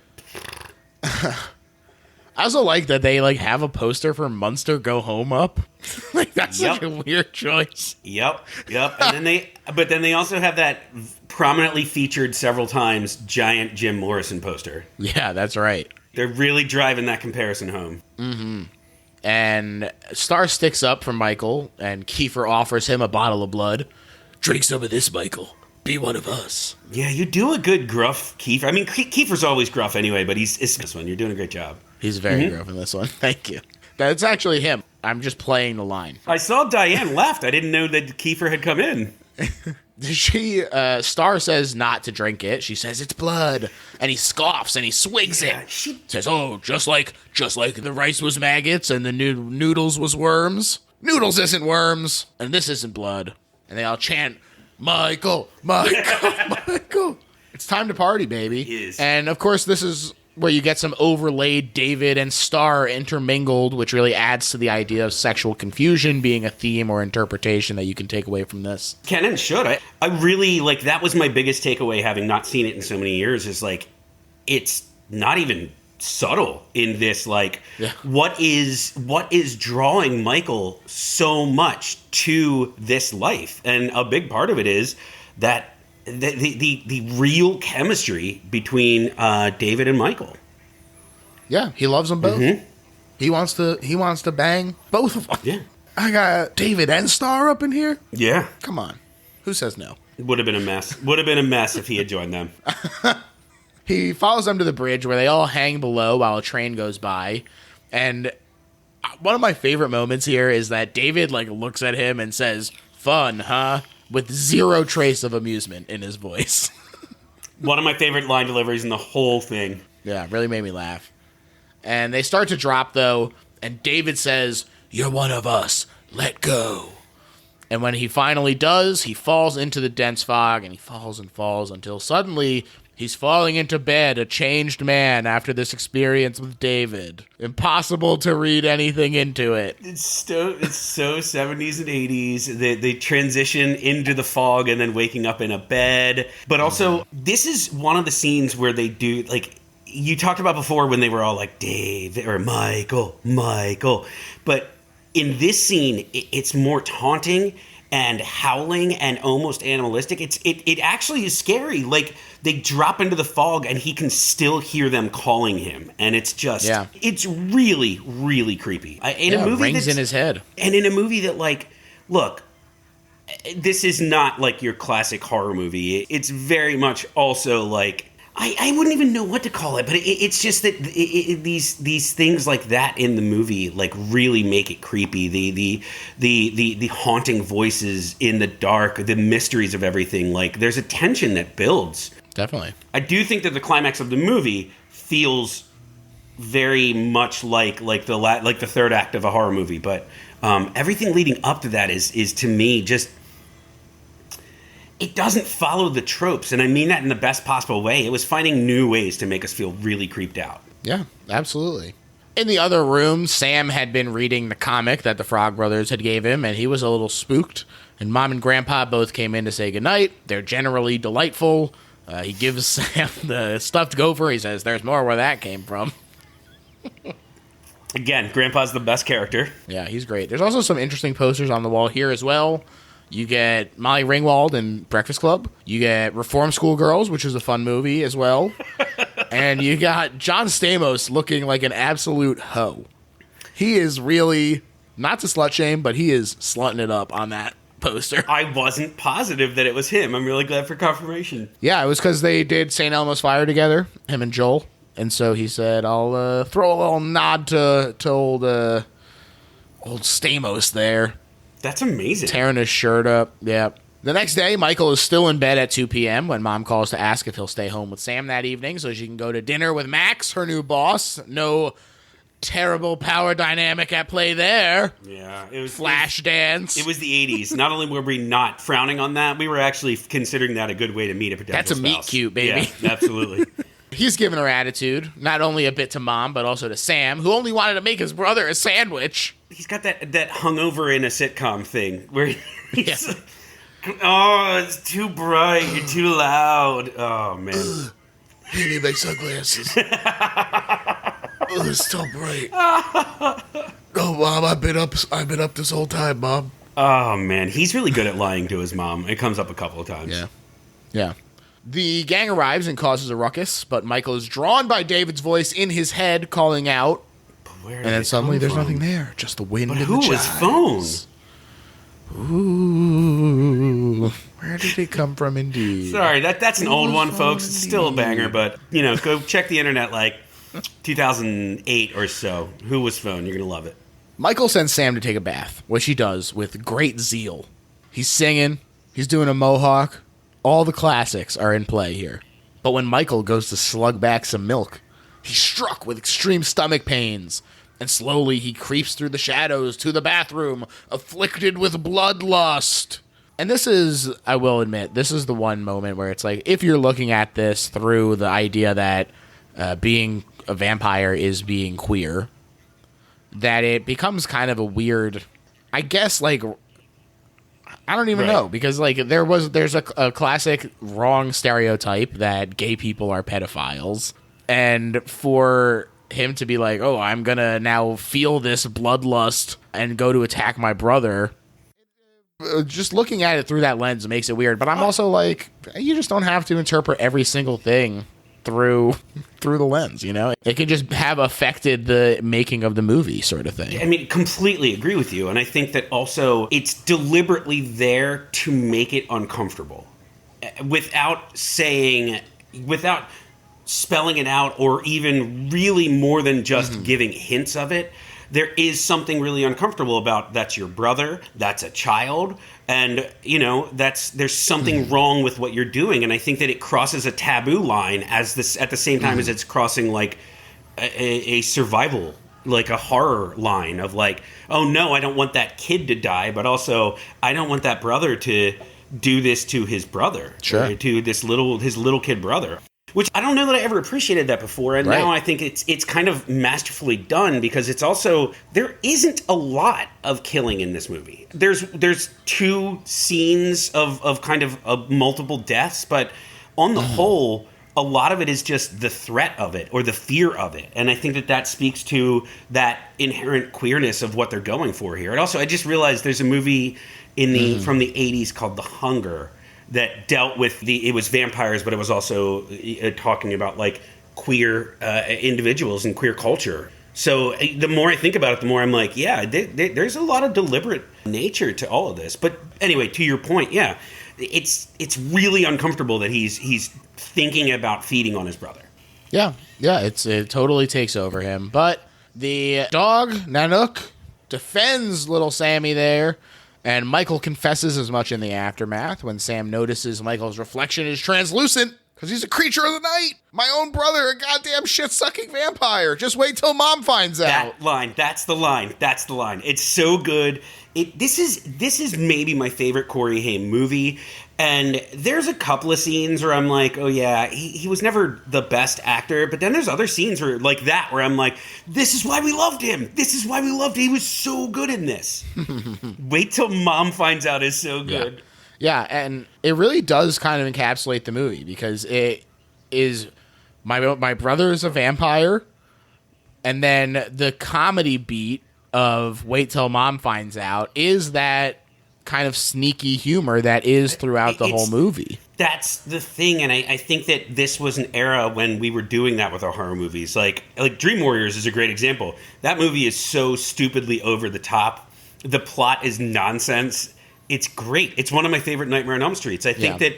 I also like that they have a poster for Munster Go Home up. That's such a weird choice. Yep. And then they also have that prominently featured several times giant Jim Morrison poster. Yeah, that's right. They're really driving that comparison home. Mm-hmm. And Star sticks up for Michael, and Kiefer offers him a bottle of blood. Drink some of this, Michael. Be one of us. Yeah, you do a good gruff Kiefer. I mean, Kiefer's always gruff anyway, but it's this one. You're doing a great job. He's very gruff in this one. Thank you. That's actually him. I'm just playing the line. I saw Diane left. I didn't know that Kiefer had come in. Star says not to drink it. She says it's blood, and he scoffs and he swigs it. She says, "Oh, just like the rice was maggots and the noodles was worms. Noodles isn't worms, and this isn't blood." And they all chant, "Michael, Michael, Michael!" It's time to party, baby. It is. And of course, this is where you get some overlaid David and Star intermingled, which really adds to the idea of sexual confusion being a theme or interpretation that you can take away from this. Can and should. I really, that was my biggest takeaway, having not seen it in so many years, is, it's not even subtle in this, what is drawing Michael so much to this life? And a big part of it is that the real chemistry between David and Michael. Yeah, he loves them both. Mm-hmm. He wants to bang both of them. Yeah. I got David and Star up in here. Yeah. Come on. Who says no? Would have been a mess. Would have been a mess if he had joined them. He follows them to the bridge where they all hang below while a train goes by. And one of my favorite moments here is that David looks at him and says, "Fun, huh?" with zero trace of amusement in his voice. One of my favorite line deliveries in the whole thing. Yeah, it really made me laugh. And they start to drop, though, and David says, "You're one of us. Let go." And when he finally does, he falls into the dense fog, and he falls and falls until suddenly he's falling into bed, a changed man after this experience with David. Impossible to read anything into it. It's so 70s and 80s. They transition into the fog and then waking up in a bed. But also, this is one of the scenes where they do, you talked about before when they were all like, David, or Michael. But in this scene, it's more taunting and howling and almost animalistic. It actually is scary. They drop into the fog and he can still hear them calling him, and it's just it's really, really creepy. In a movie rings in his head, and in a movie that look, this is not your classic horror movie. It's very much also I wouldn't even know what to call it, but it's just that these things like that in the movie really make it creepy. The haunting voices in the dark, the mysteries of everything. There's a tension that builds. Definitely. I do think that the climax of the movie feels very much like the third act of a horror movie, but everything leading up to that is to me just. It doesn't follow the tropes, and I mean that in the best possible way. It was finding new ways to make us feel really creeped out. Yeah, absolutely. In the other room, Sam had been reading the comic that the Frog Brothers had gave him, and he was a little spooked. And Mom and Grandpa both came in to say goodnight. They're generally delightful. He gives Sam the stuffed gopher. He says, there's more where that came from. Again, Grandpa's the best character. Yeah, he's great. There's also some interesting posters on the wall here as well. You get Molly Ringwald in Breakfast Club. You get Reform School Girls, which is a fun movie as well. And you got John Stamos looking like an absolute hoe. He is really, not to slut shame, but he is slutting it up on that poster. I wasn't positive that it was him. I'm really glad for confirmation. Yeah, it was because they did St. Elmo's Fire together, him and Joel. And so he said, I'll throw a little nod to old Stamos there. That's amazing. Tearing his shirt up. Yeah. The next day, Michael is still in bed at 2 p.m. when Mom calls to ask if he'll stay home with Sam that evening so she can go to dinner with Max, her new boss. No terrible power dynamic at play there. Yeah. It was Flash dance. It was the 80s. Not only were we not frowning on that, we were actually considering that a good way to meet a potential That's a spouse. meet cute, baby. Yeah, absolutely. He's giving her attitude, not only a bit to Mom, but also to Sam, who only wanted to make his brother a sandwich. He's got that hungover in a sitcom thing where he's Yeah. like, oh, it's too bright, you're too loud. Oh, man. Give me my sunglasses. It's so bright. Oh, Mom, I've been up this whole time, Mom. Oh, man. He's really good at lying to his mom. It comes up a couple of times. Yeah. Yeah. The gang arrives and causes a ruckus, but Michael is drawn by David's voice in his head calling out. Where And then suddenly there's nothing there. Just the wind But and who the was chimes. Ooh. Where did it come from indeed? Sorry, that's an old one, folks. It's still a banger, but, go check the internet like 2008 or so. Who was phone? You're going to love it. Michael sends Sam to take a bath, which he does with great zeal. He's singing. He's doing a mohawk. All the classics are in play here. But when Michael goes to slug back some milk, he's struck with extreme stomach pains, and slowly he creeps through the shadows to the bathroom, afflicted with bloodlust. And this is, I will admit, this is the one moment where it's like, if you're looking at this through the idea that being a vampire is being queer, that it becomes kind of a weird, I guess, like, I don't even know, because like there's a classic wrong stereotype that gay people are pedophiles, and for him to be like, oh, I'm gonna now feel this bloodlust and go to attack my brother, just looking at it through that lens makes it weird. But I'm also like, you just don't have to interpret every single thing through the lens, It can just have affected the making of the movie, sort of thing. I mean, completely agree with you. And I think that also it's deliberately there to make it uncomfortable without spelling it out, or even really more than just giving hints of it. There is something really uncomfortable about that's your brother, that's a child, and there's something wrong with what you're doing. And I think that it crosses a taboo line at the same time as it's crossing like a survival, like a horror line of like, oh no, I don't want that kid to die, but also I don't want that brother to do this to his brother, sure, to his little kid brother. Which I don't know that I ever appreciated that before, and now I think it's kind of masterfully done, because it's also, there isn't a lot of killing in this movie. There's two scenes of kind of multiple deaths, but on the whole, a lot of it is just the threat of it or the fear of it, and I think that speaks to that inherent queerness of what they're going for here. And also, I just realized there's a movie from the 80s called The Hunger, that dealt with it was vampires, but it was also talking about like queer individuals and queer culture. So the more I think about it, the more I'm like, yeah, there's a lot of deliberate nature to all of this. But anyway, to your point, yeah, it's really uncomfortable that he's thinking about feeding on his brother. Yeah, it totally takes over him. But the dog, Nanook, defends little Sammy there. And Michael confesses as much in the aftermath when Sam notices Michael's reflection is translucent. Because he's a creature of the night. My own brother, a goddamn shit-sucking vampire. Just wait till Mom finds out. That line. That's the line. That's the line. It's so good. This is maybe my favorite Corey Haim movie. And there's a couple of scenes where I'm like, oh yeah, he was never the best actor. But then there's other scenes where I'm like, this is why we loved him. This is why we loved him. He was so good in this. Wait till Mom finds out is so good. Yeah, and it really does kind of encapsulate the movie because it is my brother is a vampire, and then the comedy beat of wait till Mom finds out is that kind of sneaky humor that is throughout the whole movie. That's the thing, and I think that this was an era when we were doing that with our horror movies. Like Dream Warriors is a great example. That movie is so stupidly over the top. The plot is nonsense. It's great. It's one of my favorite Nightmare on Elm Streets. I think that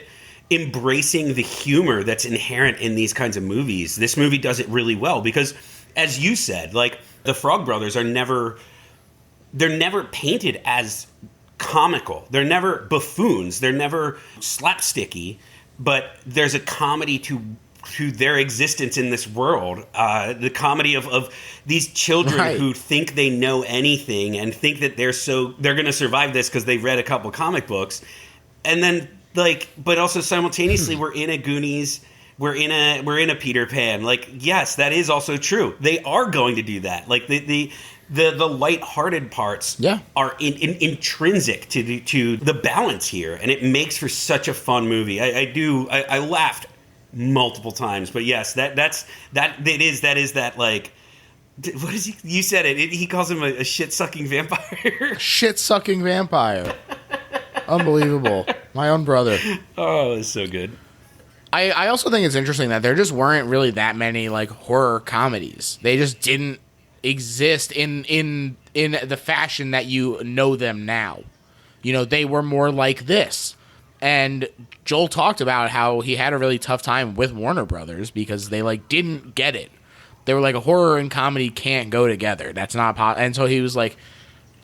embracing the humor that's inherent in these kinds of movies, this movie does it really well because, as you said, like the Frog Brothers they're never painted as comical. They're never buffoons. They're never slapsticky, but there's a comedy to their existence in this world. The comedy of these children who think they know anything and think that they're going to survive this because they've read a couple comic books. And then but also simultaneously we're in a Goonies, we're in a Peter Pan. Like, yes, that is also true. They are going to do that. Like the lighthearted parts are intrinsic to the balance here, and it makes for such a fun movie. I laughed multiple times, but yes, that is like, what is he? You said it. He calls him a shit-sucking vampire. Shit-sucking vampire. Unbelievable. My own brother. Oh, it's so good. I also think it's interesting that there just weren't really that many like horror comedies. They just didn't exist in the fashion that you know them now. You know, they were more like this. And Joel talked about how he had a really tough time with Warner Brothers because they didn't get it. They were like, a horror and comedy can't go together. That's not possible. And so he was like,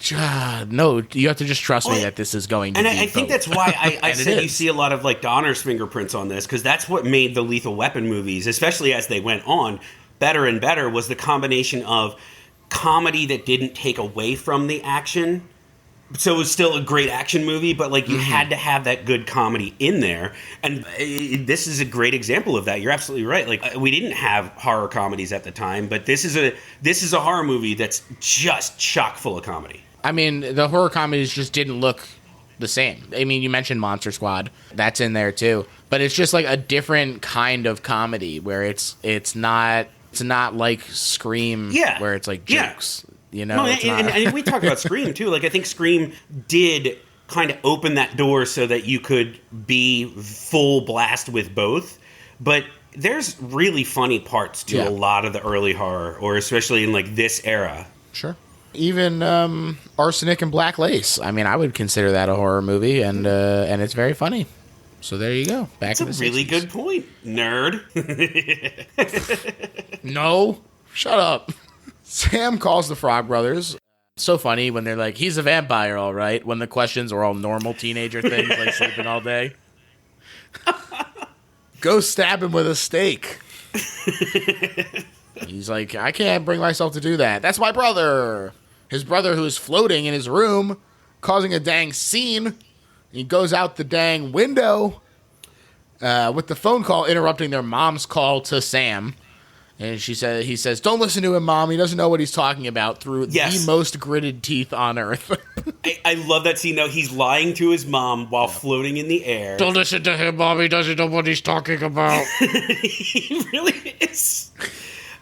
no, you have to just trust me that this is going to be. And I think that's why I said you see a lot of Donner's fingerprints on this, because that's what made the Lethal Weapon movies, especially as they went on, better and better, was the combination of comedy that didn't take away from the action. So it was still a great action movie, but you had to have that good comedy in there. And this is a great example of that. You're absolutely right. We didn't have horror comedies at the time, but this is a horror movie that's just chock full of comedy. I mean, the horror comedies just didn't look the same. I mean, you mentioned Monster Squad. That's in there too. But it's just a different kind of comedy where it's not like Scream where it's jokes. You know, and we talk about Scream too. I think Scream did kind of open that door so that you could be full blast with both. But there's really funny parts to a lot of the early horror, or especially in this era. Sure. Even Arsenic and Black Lace. I mean, I would consider that a horror movie, and it's very funny. So there you go. That's a really good point, nerd. No, shut up. Sam calls the Frog Brothers. So funny when they're like, he's a vampire, all right, when the questions are all normal teenager things, like sleeping all day. Go stab him with a stake. He's like, I can't bring myself to do that. That's my brother. His brother, who is floating in his room, causing a dang scene. He goes out the dang window with the phone call interrupting their mom's call to Sam. And he says, don't listen to him, Mom. He doesn't know what he's talking about, through the most gritted teeth on earth. I love that scene, though. He's lying to his mom while floating in the air. Don't listen to him, Mom. He doesn't know what he's talking about. He really is.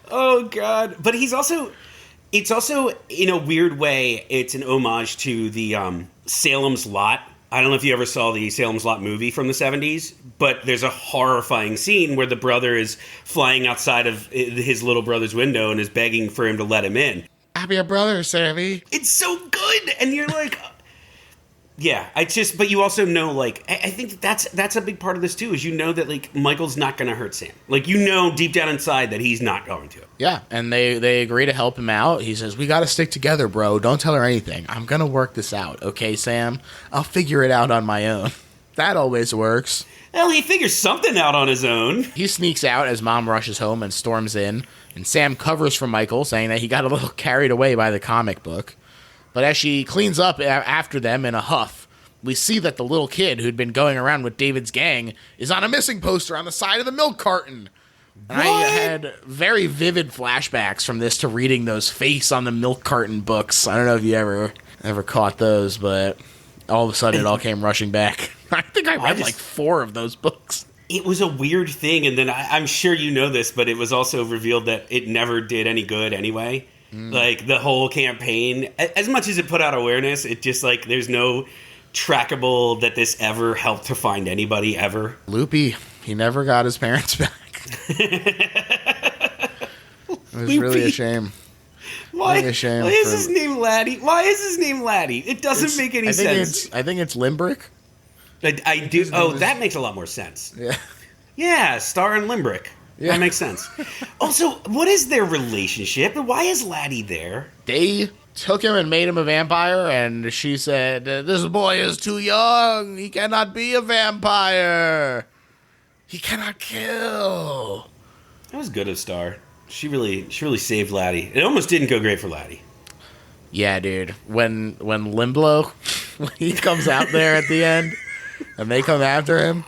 Oh, God. But it's also, in a weird way, it's an homage to the Salem's Lot. I don't know if you ever saw the Salem's Lot movie from the 70s, but there's a horrifying scene where the brother is flying outside of his little brother's window and is begging for him to let him in. I'm your brother, Sammy. It's so good. And you're like, yeah, but you also know, I think that's a big part of this too, is that, Michael's not going to hurt Sam. Deep down inside that he's not going to. Yeah, and they agree to help him out. He says, we got to stick together, bro. Don't tell her anything. I'm going to work this out. Okay, Sam? I'll figure it out on my own. That always works. Well, he figures something out on his own. He sneaks out as Mom rushes home and storms in, and Sam covers for Michael, saying that he got a little carried away by the comic book. But as she cleans up after them in a huff, we see that the little kid who'd been going around with David's gang is on a missing poster on the side of the milk carton. And I had very vivid flashbacks from this to reading those face on the milk carton books. I don't know if you ever caught those, but all of a sudden it all came rushing back. I think I read like 4 of those books. It was a weird thing, and then I'm sure you know this, but it was also revealed that it never did any good anyway. Like, the whole campaign, as much as it put out awareness, it just, like, there's no trackable that this ever helped to find anybody ever. Loopy, he never got his parents back. It was really a shame. Why is his name Laddie? Why is his name Laddie? It doesn't make any sense. I think it's Limbrick. I do. Oh, that makes a lot more sense. Yeah. Yeah, Star and Limbrick. Yeah. That makes sense. Also, what is their relationship? Why is Laddie there? They took him and made him a vampire, and she said, "This boy is too young. He cannot be a vampire. He cannot kill." That was good of Star. She really saved Laddie. It almost didn't go great for Laddie. Yeah, dude. When Limblo, when he comes out there at the end, and they come after him,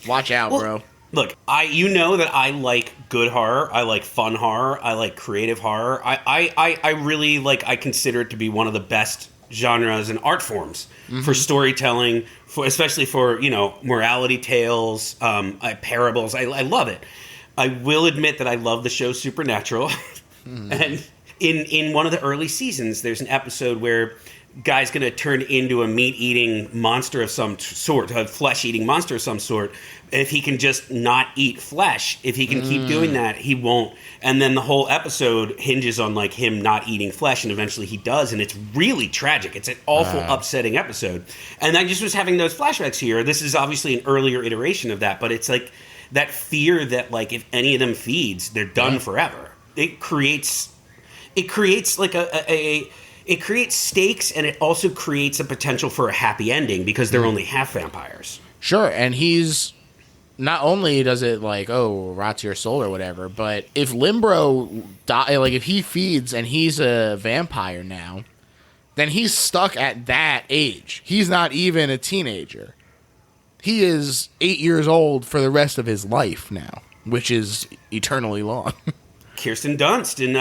watch out, bro. Look, you know that I like good horror. I like fun horror. I like creative horror. I really like. I consider it to be one of the best genres and art forms for storytelling, especially for morality tales, parables. I love it. I will admit that I love the show Supernatural, and in one of the early seasons, there's an episode where guy's going to turn into a meat-eating monster of some sort, a flesh-eating monster of some sort. If he can just not eat flesh, if he can keep doing that, he won't. And then the whole episode hinges on like him not eating flesh, and eventually he does, and it's really tragic. It's an awful, upsetting episode. And I just was having those flashbacks here. This is obviously an earlier iteration of that, but it's like that fear that like if any of them feeds, they're done forever. It creates like it creates stakes, and it also creates a potential for a happy ending because they're only half vampires. Sure, and he's not only does it like rots your soul or whatever, but if Limbro like if he feeds and he's a vampire now, then he's stuck at that age. He's not even a teenager. He is 8 years old for the rest of his life now, which is eternally long. Kirsten Dunst in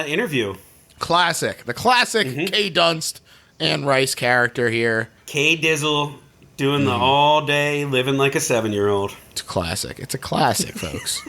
Interview. Classic. The classic Kay Dunst and Rice character here. Kay Dizzle doing the all day living like a 7-year-old. It's a classic. It's a classic, folks.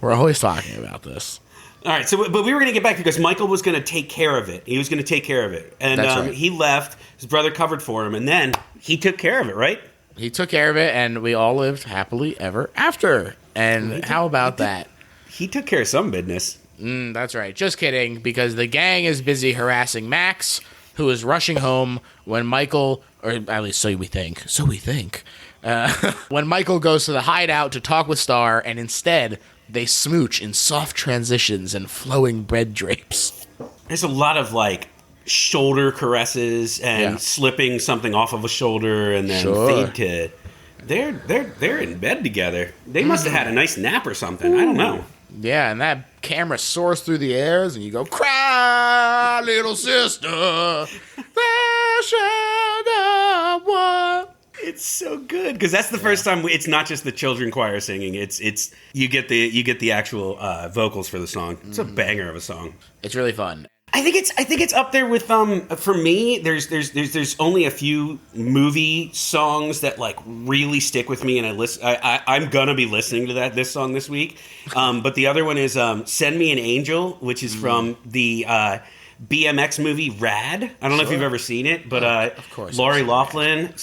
We're always talking about this. All right, but we were going to get back because Michael was going to take care of it. He was going to take care of it. And right. He left. His brother covered for him. And then he took care of it, right? He took care of it, and we all lived happily ever after. And how about that? He took care of some business. That's right. Just kidding, because the gang is busy harassing Max, who is rushing home when Michael, or at least so we think, when Michael goes to the hideout to talk with Star, and instead they smooch in soft transitions and flowing bed drapes. There's a lot of like shoulder caresses and slipping something off of a shoulder, and then fade to they're in bed together. They must have had a nice nap or something. I don't know. Yeah, and that camera soars through the airs, and you go, "Cry, little sister, there shall the one." It's so good because that's the first time it's not just the children choir singing. It's you get the actual vocals for the song. It's a banger of a song. It's really fun. I think it's up there with for me. There's only a few movie songs that like really stick with me, and I'm gonna be listening to this song this week. But the other one is "Send Me an Angel," which is from the BMX movie Rad. I don't know if you've ever seen it, but of course, Lori Loughlin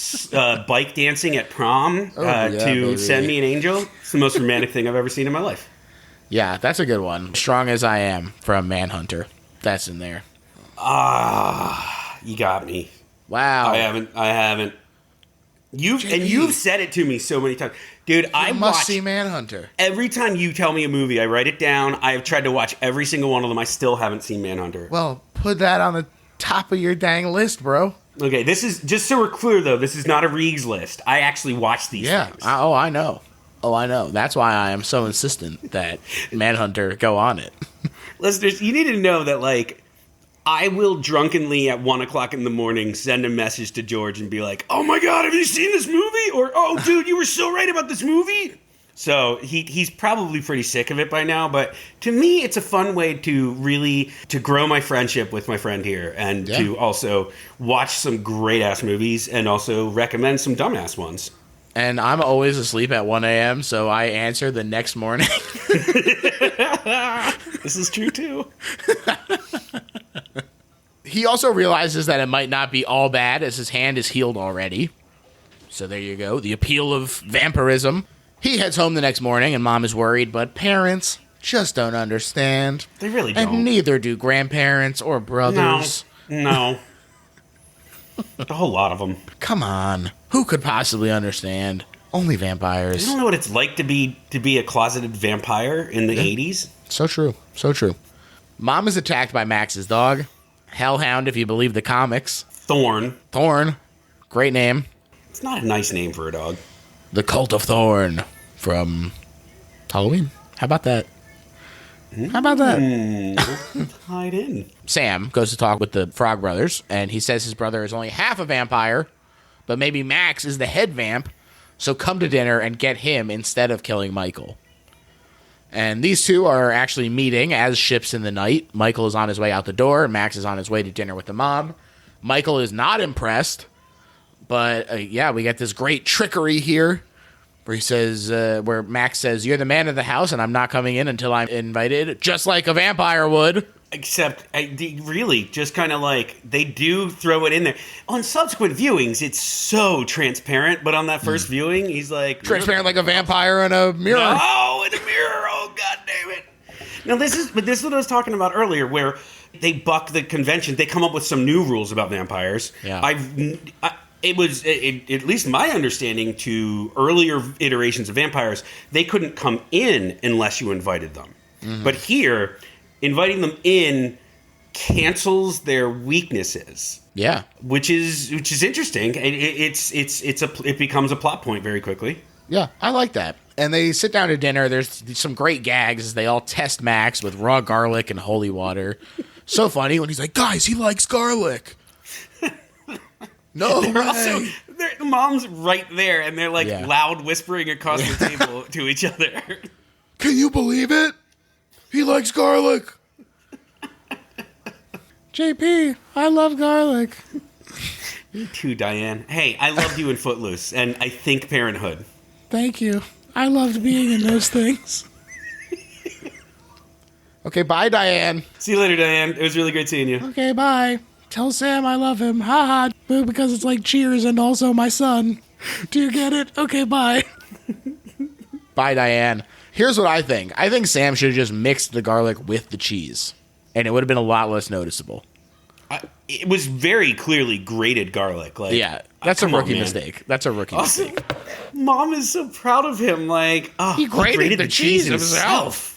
bike dancing at prom to "Send Me an Angel." It's the most romantic thing I've ever seen in my life. Yeah, that's a good one. "Strong as I Am" from Manhunter. That's in there. You got me. Wow. I haven't. You've said it to me so many times. Dude, I must see Manhunter. Every time you tell me a movie, I write it down. I have tried to watch every single one of them. I still haven't seen Manhunter. Well, put that on the top of your dang list, bro. Okay, this is, just so we're clear, though, this is not a Reeves list. I actually watched these things. I know. That's why I am so insistent that Manhunter go on it. Listeners, you need to know that, like, I will drunkenly at 1 o'clock in the morning send a message to George and be like, oh my God, have you seen this movie? Or, oh, dude, you were so right about this movie. So he's probably pretty sick of it by now. But to me, it's a fun way to grow my friendship with my friend here. And to also watch some great-ass movies and also recommend some dumbass ones. And I'm always asleep at 1 a.m., so I answer the next morning. This is true, too. He also realizes that it might not be all bad as his hand is healed already. So there you go. The appeal of vampirism. He heads home the next morning, and Mom is worried, but parents just don't understand. They really don't. And neither do grandparents or brothers. No. A whole lot of them. Come on. Who could possibly understand? Only vampires. You don't know what it's like to be a closeted vampire in the 80s? So true. So true. Mom is attacked by Max's dog. Hellhound, if you believe the comics. Thorn. Great name. It's not a nice name for a dog. The Cult of Thorn from Halloween. How about that? Tied in. Sam goes to talk with the Frog Brothers, and he says his brother is only half a vampire, but maybe Max is the head vamp, so come to dinner and get him instead of killing Michael. And these two are actually meeting as ships in the night. Michael is on his way out the door. Max is on his way to dinner with the mom. Michael is not impressed. But, we get this great trickery here where he says, where Max says, you're the man of the house and I'm not coming in until I'm invited, just like a vampire would. Except, really, just kind of like, they do throw it in there. On subsequent viewings, it's so transparent, but on that first viewing, he's like... Transparent like a vampire in a mirror. Oh, in a mirror! Oh, God damn it! Now, this is what I was talking about earlier, where they buck the convention. They come up with some new rules about vampires. Yeah. It was, at least my understanding, to earlier iterations of vampires, they couldn't come in unless you invited them. Mm-hmm. But here... inviting them in cancels their weaknesses. Yeah, which is interesting. It becomes a plot point very quickly. Yeah, I like that. And they sit down to dinner. There's some great gags as they all test Max with raw garlic and holy water. So funny when he's like, "Guys, he likes garlic." No way. Also, the mom's right there, and they're like loud whispering across the table to each other. Can you believe it? He likes garlic. JP, I love garlic. Me too, Diane. Hey, I loved you in Footloose, and I think Parenthood. Thank you. I loved being in those things. Okay, bye, Diane. See you later, Diane. It was really great seeing you. Okay, bye. Tell Sam I love him. Ha ha. Because it's like Cheers and also my son. Do you get it? Okay, bye. Bye, Diane. Here's what I think. I think Sam should have just mixed the garlic with the cheese, and it would have been a lot less noticeable. It was very clearly grated garlic. Like, that's a rookie mistake. That's a rookie mistake. Mom is so proud of him. Like, he grated the cheese himself.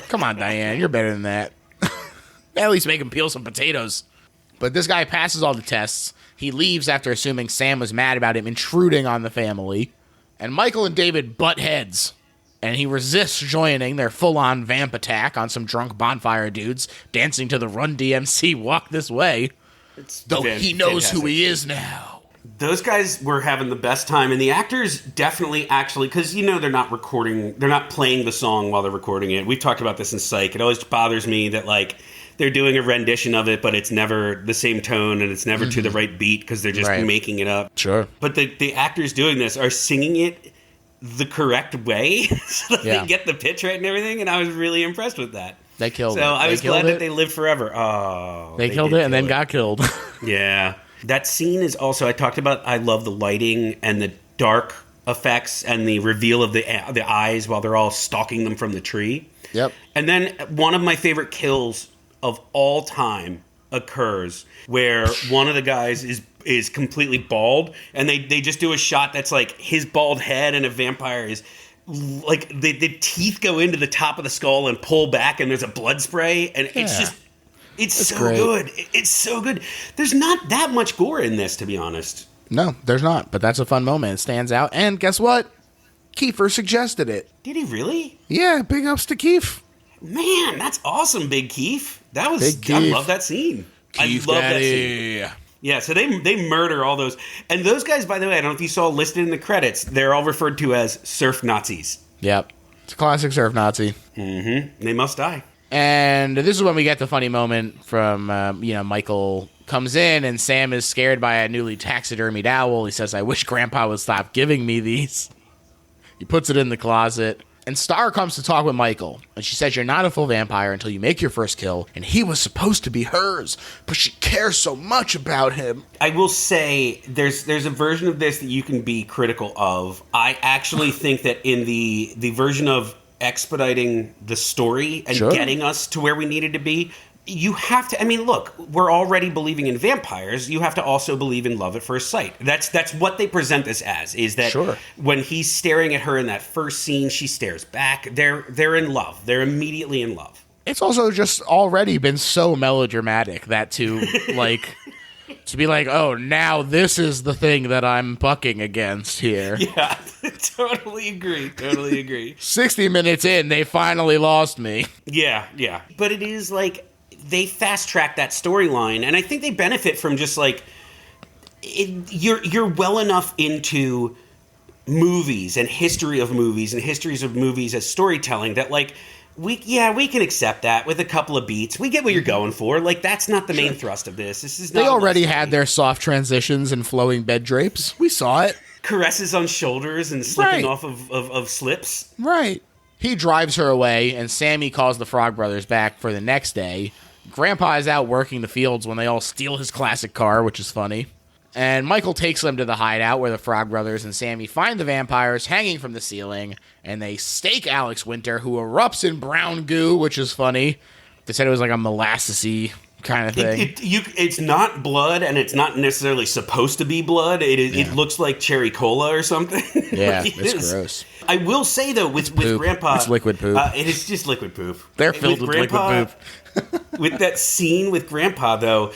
Come on, Diane. You're better than that. At least make him peel some potatoes. But this guy passes all the tests. He leaves after assuming Sam was mad about him intruding on the family. And Michael and David butt heads. And he resists joining their full-on vamp attack on some drunk bonfire dudes dancing to the Run DMC Walk This Way. Though he knows who he is now. Those guys were having the best time, and the actors definitely actually, because, they're not playing the song while they're recording it. We've talked about this in Psych. It always bothers me that, like, they're doing a rendition of it, but it's never the same tone, and it's never to the right beat, because they're just making it up. Sure. But the actors doing this are singing it the correct way, so that they get the pitch right and everything, and I was really impressed with that. They killed it. So I was glad that they lived forever. Oh, they killed it and then got killed. Yeah. That scene is also, I talked about, I love the lighting and the dark effects and the reveal of the eyes while they're all stalking them from the tree. Yep. And then one of my favorite kills of all time occurs where one of the guys is completely bald, and they just do a shot that's like his bald head, and a vampire is like the teeth go into the top of the skull and pull back, and there's a blood spray, and it's just It's so good. It's so good. There's not that much gore in this, to be honest. No, there's not, but that's a fun moment. It stands out. And guess what? Kiefer suggested it. Did he really? Yeah, big ups to Keef. Man, that's awesome, Big Keef. That was Big Keef. I love that scene. Keef I love Daddy. that scene. Yeah, so they murder all those. And those guys, by the way, I don't know if you saw listed in the credits, they're all referred to as surf Nazis. Yep. It's a classic surf Nazi. Mm-hmm. They must die. And this is when we get the funny moment from, Michael comes in and Sam is scared by a newly taxidermied owl. He says, I wish Grandpa would stop giving me these. He puts it in the closet. And Star comes to talk with Michael, and she says, you're not a full vampire until you make your first kill, and he was supposed to be hers, but she cares so much about him. I will say, there's a version of this that you can be critical of. I actually think that in the version of expediting the story and getting us to where we needed to be, you have to, I mean, look, we're already believing in vampires. You have to also believe in love at first sight. That's what they present this as, is that when he's staring at her in that first scene, she stares back. They're in love. They're immediately in love. It's also just already been so melodramatic that to be like, oh, now this is the thing that I'm bucking against here. Yeah, totally agree. 60 minutes in, they finally lost me. Yeah. But it is like, they fast track that storyline, and I think they benefit from just like you're well enough into movies and history of movies and histories of movies as storytelling that like we can accept that with a couple of beats. We get what you're going for. Like that's not the main thrust of this. This is not. They already had their soft transitions and flowing bed drapes. We saw it. Caresses on shoulders and slipping off of slips. Right. He drives her away, and Sammy calls the Frog Brothers back for the next day. Grandpa is out working the fields when they all steal his classic car, which is funny. And Michael takes them to the hideout where the Frog Brothers and Sammy find the vampires hanging from the ceiling, and they stake Alex Winter, who erupts in brown goo, which is funny. They said it was like a molassesy kind of thing. It's not blood, and it's not necessarily supposed to be blood. It looks like cherry cola or something. Yeah, it's gross. I will say, though, with Grandpa... It's liquid poop. It is just liquid poop. They're filled with liquid poop. With that scene with Grandpa, though,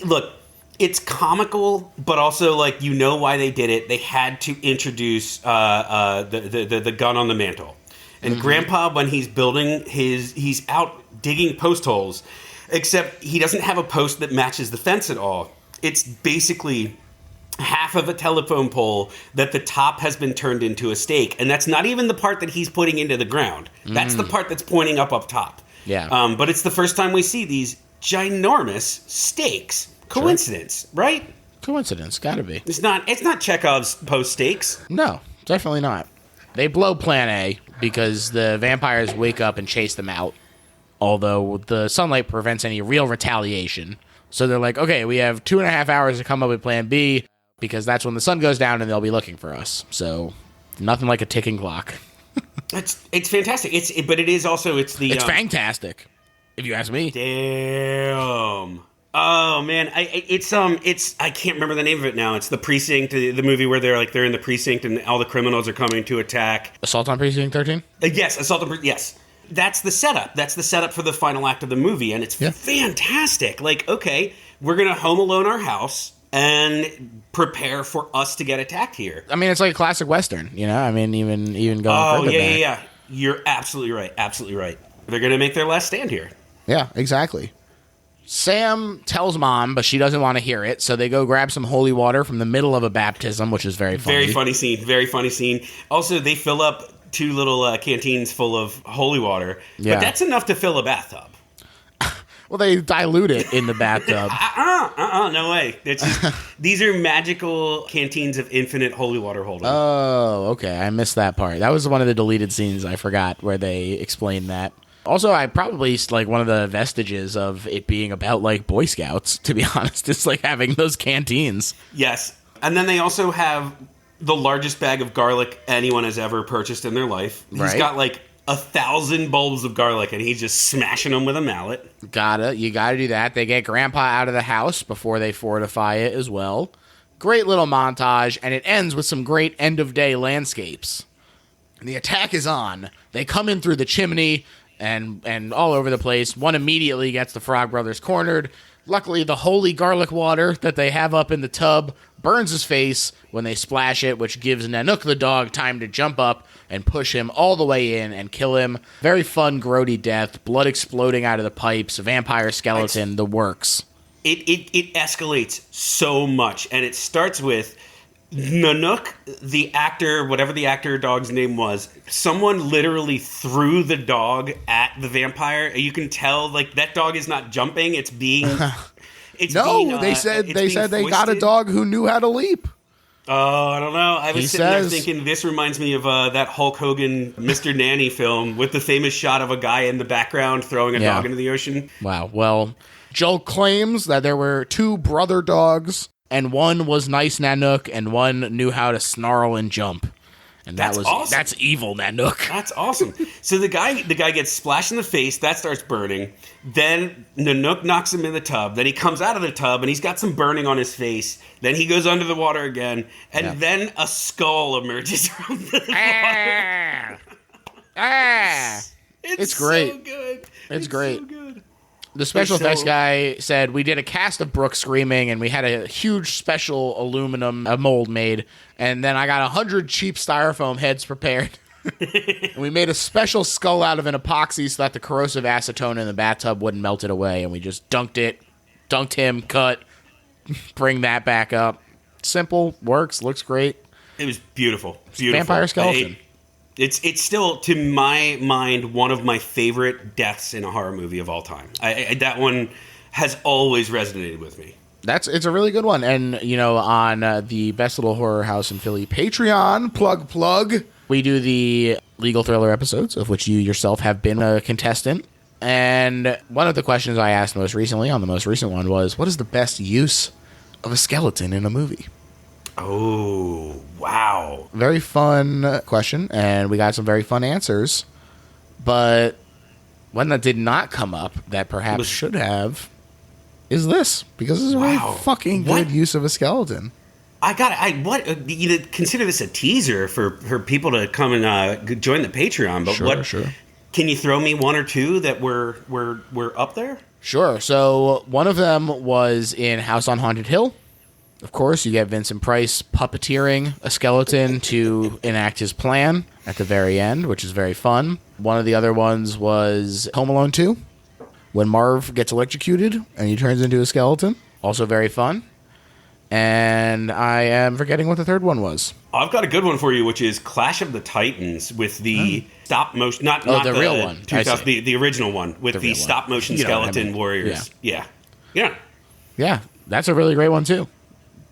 look, it's comical, but also, like, you know why they did it. They had to introduce the gun on the mantle. And Grandpa, when he's building he's out digging post holes, except he doesn't have a post that matches the fence at all. It's basically half of a telephone pole that the top has been turned into a stake. And that's not even the part that he's putting into the ground. That's the part that's pointing up top. Yeah. But it's the first time we see these ginormous stakes. Coincidence, right? Coincidence, gotta be. It's not Chekhov's post stakes. No, definitely not. They blow Plan A because the vampires wake up and chase them out. Although the sunlight prevents any real retaliation. So they're like, okay, we have 2.5 hours to come up with Plan B because that's when the sun goes down and they'll be looking for us. So nothing like a ticking clock. It's fantastic. It's fantastic, if you ask me. Damn. Oh man, I can't remember the name of it now. It's the precinct, the movie where they're in the precinct and all the criminals are coming to attack. Assault on Precinct 13? Yes, yes. That's the setup. That's the setup for the final act of the movie, and it's fantastic. Like, okay, we're gonna home alone our house and prepare for us to get attacked here. I mean, it's like a classic Western, you know? I mean, even going further back. Yeah. You're absolutely right. Absolutely right. They're gonna make their last stand here. Yeah, exactly. Sam tells Mom, but she doesn't want to hear it, so they go grab some holy water from the middle of a baptism, which is very funny. Very funny scene. Also, they fill up 2 little canteens full of holy water, but that's enough to fill a bathtub. Well, they dilute it in the bathtub. No way. These are magical canteens of infinite holy water holding. Oh, okay. I missed that part. That was one of the deleted scenes I forgot where they explained that. Also, I probably, like, one of the vestiges of it being about, like, Boy Scouts, to be honest. It's like having those canteens. Yes. And then they also have the largest bag of garlic anyone has ever purchased in their life. He's got, like, 1,000 bulbs of garlic, and he's just smashing them with a mallet. You gotta do that. They get Grandpa out of the house before they fortify it as well. Great little montage, and it ends with some great end-of-day landscapes. And the attack is on. They come in through the chimney, and all over the place. One immediately gets the Frog Brothers cornered. Luckily, the holy garlic water that they have up in the tub burns his face when they splash it, which gives Nanook the dog time to jump up and push him all the way in and kill him. Very fun, grody death, blood exploding out of the pipes, vampire skeleton, the works. It escalates so much, and it starts with Nanook, the actor, whatever the actor dog's name was, someone literally threw the dog at the vampire. You can tell, like, that dog is not jumping; it's being. They said they got a dog who knew how to leap. Oh, I don't know. I was sitting there thinking, this reminds me of that Hulk Hogan Mr. Nanny film with the famous shot of a guy in the background throwing a dog into the ocean. Wow. Well, Joel claims that there were 2 brother dogs, and one was nice Nanook, and one knew how to snarl and jump. And that's awesome. That's evil Nanook. That's awesome. So the guy gets splashed in the face. That starts burning. Then Nanook knocks him in the tub. Then he comes out of the tub, and he's got some burning on his face. Then he goes under the water again, and then a skull emerges from the water. It's great. So good. It's great. So good. The special effects guy said, we did a cast of Brooke screaming, and we had a huge special aluminum mold made, and then I got 100 cheap styrofoam heads prepared. And we made a special skull out of an epoxy so that the corrosive acetone in the bathtub wouldn't melt it away, and we just dunked him, cut, bring that back up. Simple, works, looks great. It was beautiful. Beautiful. Vampire skeleton. It's still, to my mind, one of my favorite deaths in a horror movie of all time. That one has always resonated with me. It's a really good one. And, on the Best Little Horror House in Philly Patreon, plug, we do the legal thriller episodes, of which you yourself have been a contestant. And one of the questions I asked most recently on the most recent one was, what is the best use of a skeleton in a movie? Oh, wow. Very fun question, and we got some very fun answers. But one that did not come up that perhaps should have is this, because this is a really fucking good use of a skeleton. Consider this a teaser for people to come and join the Patreon. But sure. Can you throw me one or two that were up there? Sure. So one of them was in House on Haunted Hill. Of course, you get Vincent Price puppeteering a skeleton to enact his plan at the very end, which is very fun. One of the other ones was Home Alone 2, when Marv gets electrocuted and he turns into a skeleton. Also very fun. And I am forgetting what the third one was. I've got a good one for you, which is Clash of the Titans with the stop motion, not the real one, the original one with the stop motion skeleton warriors. Yeah, that's a really great one too.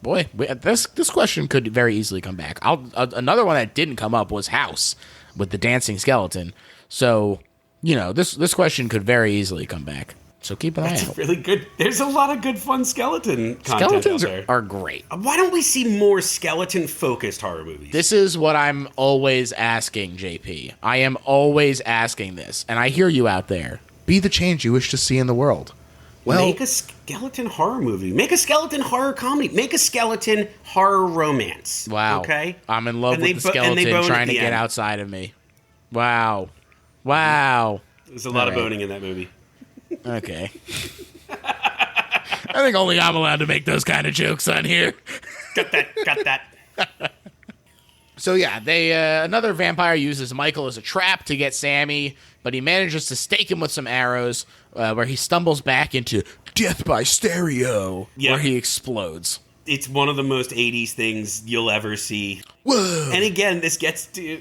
Boy, this question could very easily come back. Another one that didn't come up was House with the dancing skeleton. So, this question could very easily come back. So keep an eye out. That's really good. There's a lot of good fun skeleton content Skeletons out there. Are great. Why don't we see more skeleton-focused horror movies? This is what I'm always asking, JP. I am always asking this, and I hear you out there. Be the change you wish to see in the world. Well, make a skeleton horror movie. Make a skeleton horror comedy. Make a skeleton horror romance. Wow. Okay? I'm in love with the skeleton trying to get outside of me. Wow. There's a lot of boning in that movie. Okay. I think only I'm allowed to make those kind of jokes on here. Got that. So yeah, another vampire uses Michael as a trap to get Sammy, but he manages to stake him with some arrows, where he stumbles back into death by stereo, where he explodes. It's one of the most 80s things you'll ever see. Whoa! And again, this gets to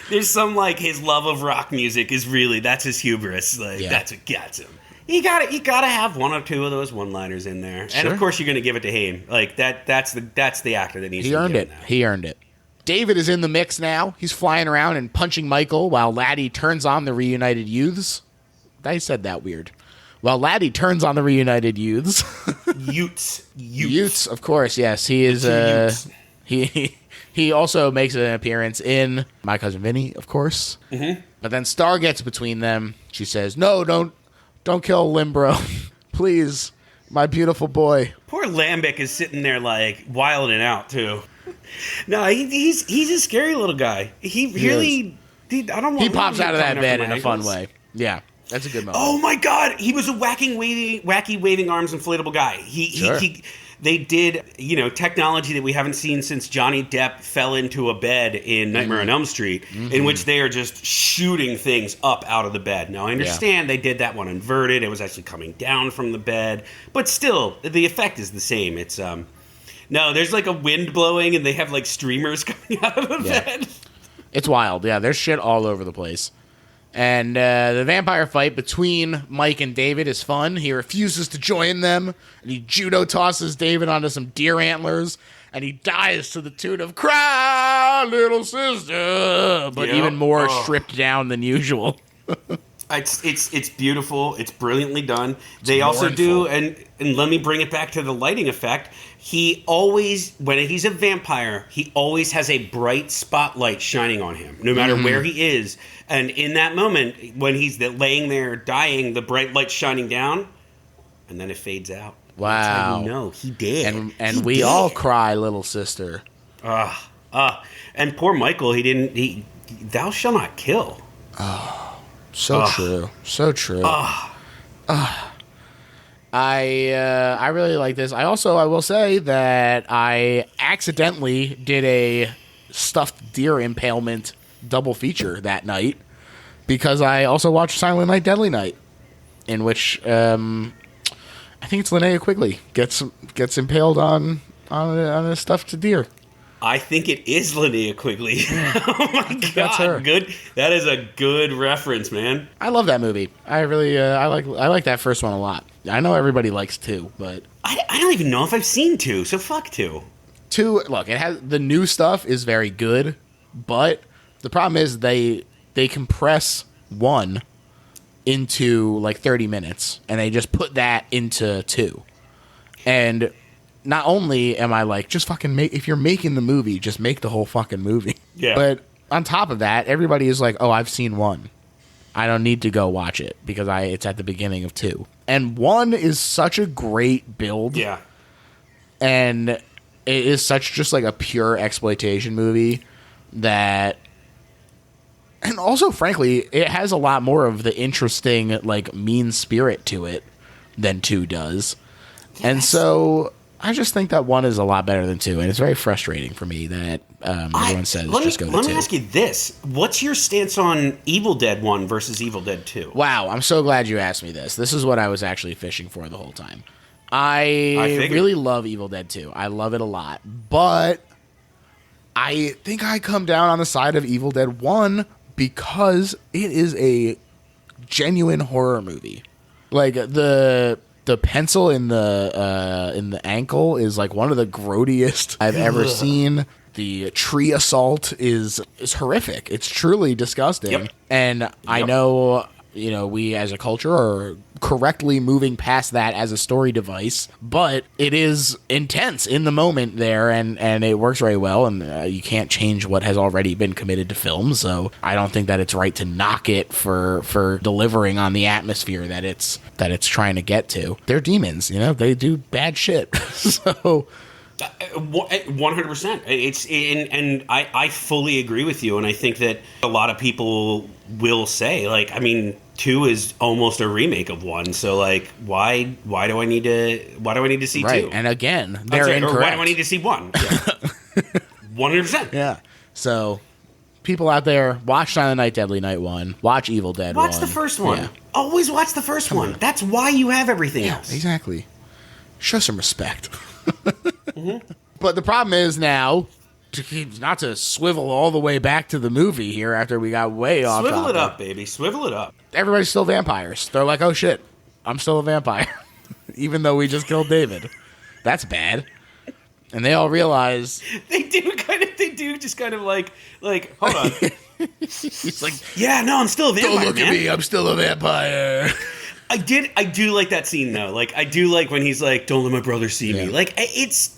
there's some his love of rock music is really, that's his hubris. That's what gets him. You gotta have one or two of those one-liners in there, and of course you're gonna give it to him. That's the actor that needs. He earned it. He earned it. David is in the mix now. He's flying around and punching Michael while Laddie turns on the reunited youths. I said that weird. While Laddie turns on the reunited youths. Youths, of course, yes. He is he also makes an appearance in My Cousin Vinny, of course. Mm-hmm. But then Star gets between them. She says, "No, don't kill Limbro. Please, my beautiful boy." Poor Lambic is sitting there wilding out too. No, he's a scary little guy. He really Dude, I don't want He pops him out of that coming bed after in my a fun ankles. way. Yeah, that's a good moment. Oh my god, he was a wacky waving arms inflatable guy. Sure. They did, technology that we haven't seen since Johnny Depp fell into a bed in Nightmare on Elm Street, in which they are just shooting things up out of the bed. Now, I understand they did that one inverted. It was actually coming down from the bed. But still, the effect is the same. It's, no, there's like a wind blowing and they have like streamers coming out of the bed. It's wild. Yeah, there's shit all over the place. And the vampire fight between Mike and David is fun. He refuses to join them, and he judo tosses David onto some deer antlers, and he dies to the tune of "Cry, Little Sister," but even more stripped down than usual. It's beautiful. It's brilliantly done. They also do, and let me bring it back to the lighting effect. He always, when he's a vampire, he always has a bright spotlight shining on him, no matter where he is. And in that moment, when he's laying there dying, the bright light shining down, and then it fades out. Wow. That's how you know he did. And we all cry, little sister. And poor Michael, thou shall not kill. So true. So true. I really like this. I will say that I accidentally did a stuffed deer impalement double feature that night because I also watched Silent Night, Deadly Night, in which I think it's Linnea Quigley gets impaled on a stuffed deer. I think it is Linnea Quigley. Oh my god, that's her. Good. That is a good reference, man. I love that movie. I really I like that first one a lot. I know everybody likes 2, but I don't even know if I've seen 2, so fuck 2. 2, look, it has the new stuff is very good, but the problem is they compress 1 into like 30 minutes, and they just put that into 2. And not only am I like, just fucking if you're making the movie, just make the whole fucking movie. Yeah. But on top of that, everybody is like, oh, I've seen 1. I don't need to go watch it because it's at the beginning of 2. And 1 is such a great build. Yeah. And it is such just like a pure exploitation movie that, and also frankly, it has a lot more of the interesting like mean spirit to it than 2 does. Yes. And so I just think that 1 is a lot better than 2, and it's very frustrating for me that everyone says just go to 2. Let me ask you this. What's your stance on Evil Dead 1 versus Evil Dead 2? Wow, I'm so glad you asked me this. This is what I was actually fishing for the whole time. I really love Evil Dead 2. I love it a lot, but I think I come down on the side of Evil Dead 1 because it is a genuine horror movie. Like the pencil in the ankle is like one of the grodiest I've ever seen. The tree assault is horrific. It's truly disgusting. Yep. And I know, we as a culture are correctly moving past that as a story device, but it is intense in the moment there, and it works very well, and you can't change what has already been committed to film, so I don't think that it's right to knock it for delivering on the atmosphere that it's trying to get to. They're demons, they do bad shit. So 100%. And I fully agree with you, and I think that a lot of people will say, like, 2 is almost a remake of 1, so like why do I need to see 2? Right, and again, they're incorrect. Or why do I need to see 1? 100%. Yeah. So people out there, watch Silent Night, Deadly Night 1, watch Evil Dead 1. Watch the first one. Yeah. Always watch the first one. That's why you have everything else. Exactly. Show some respect. But the problem is now, not to swivel all the way back to the movie here after we got way off topic. Swivel it up, baby. Swivel it up. Everybody's still vampires. They're like, oh shit, I'm still a vampire. Even though we just killed David. That's bad. And they all realize... They do just kind of like, hold on. He's like, yeah, no, I'm still a vampire, don't look at me, I'm still a vampire. I do like that scene, though. Like, I do like when he's like, don't let my brother see me. Like, it's...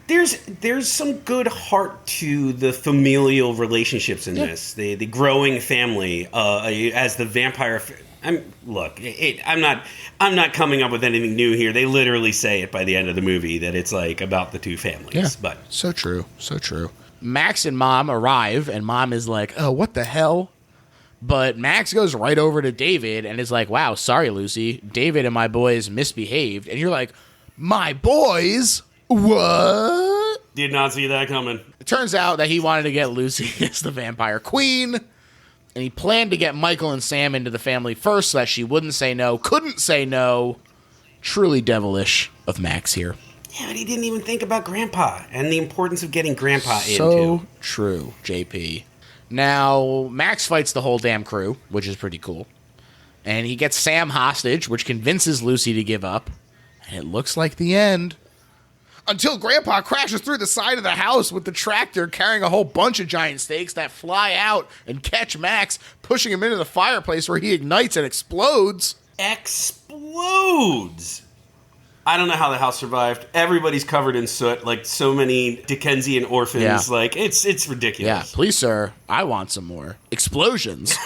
There's some good heart to the familial relationships in this. The growing family as the vampire... I'm not coming up with anything new here. They literally say it by the end of the movie that it's like about the two families. Yeah, but so true. Max and Mom arrive, and Mom is like, oh, what the hell? But Max goes right over to David and is like, wow, sorry, Lucy. David and my boys misbehaved. And you're like, my boys? What? Did not see that coming. It turns out that he wanted to get Lucy as the vampire queen. And he planned to get Michael and Sam into the family first so that she wouldn't say no, couldn't say no. Truly devilish of Max here. Yeah, but he didn't even think about Grandpa and the importance of getting Grandpa So into. true, JP. Now, Max fights the whole damn crew, which is pretty cool. And he gets Sam hostage, which convinces Lucy to give up. And it looks like the end. Until Grandpa crashes through the side of the house with the tractor carrying a whole bunch of giant steaks that fly out and catch Max, pushing him into the fireplace where he ignites and explodes. Explodes! I don't know how the house survived. Everybody's covered in soot, like so many Dickensian orphans. Yeah. Like, it's ridiculous. Yeah, please, sir, I want some more. Explosions.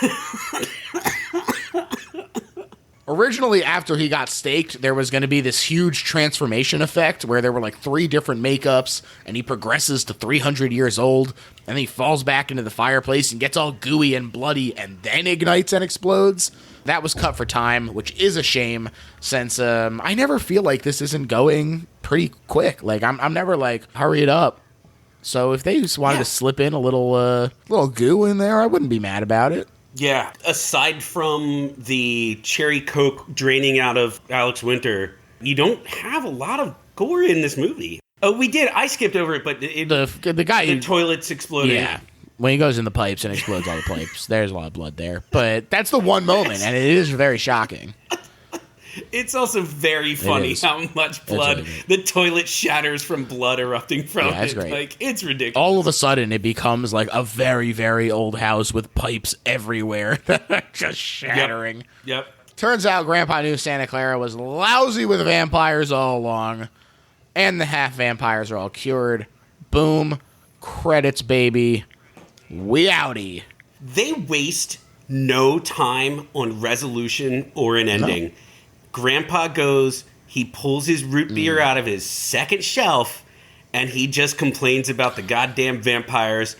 Originally, after he got staked, there was going to be this huge transformation effect where there were like 3 different makeups, and he progresses to 300 years old, and then he falls back into the fireplace and gets all gooey and bloody, and then ignites and explodes. That was cut for time, which is a shame, since I never feel like this isn't going pretty quick. Like, I'm never like, hurry it up. So if they just wanted to slip in a little goo in there, I wouldn't be mad about it. Yeah, aside from the cherry coke draining out of Alex Winter, you don't have a lot of gore in this movie. Oh, we did. I skipped over it, but The guy... the toilets exploded. Yeah. When he goes in the pipes and explodes all the pipes, there's a lot of blood there. But that's the one moment, and it is very shocking. It's also very funny how much blood really the toilet shatters from blood erupting from Yeah, that's it. great. Like, it's ridiculous. All of a sudden, it becomes like a very, very old house with pipes everywhere. Just shattering. Yep. Turns out Grandpa knew Santa Clara was lousy with vampires all along. And the half vampires are all cured. Boom. Credits, baby. We outie. They waste no time on resolution or an ending. No. Grandpa goes, he pulls his root beer out of his second shelf, and he just complains about the goddamn vampires.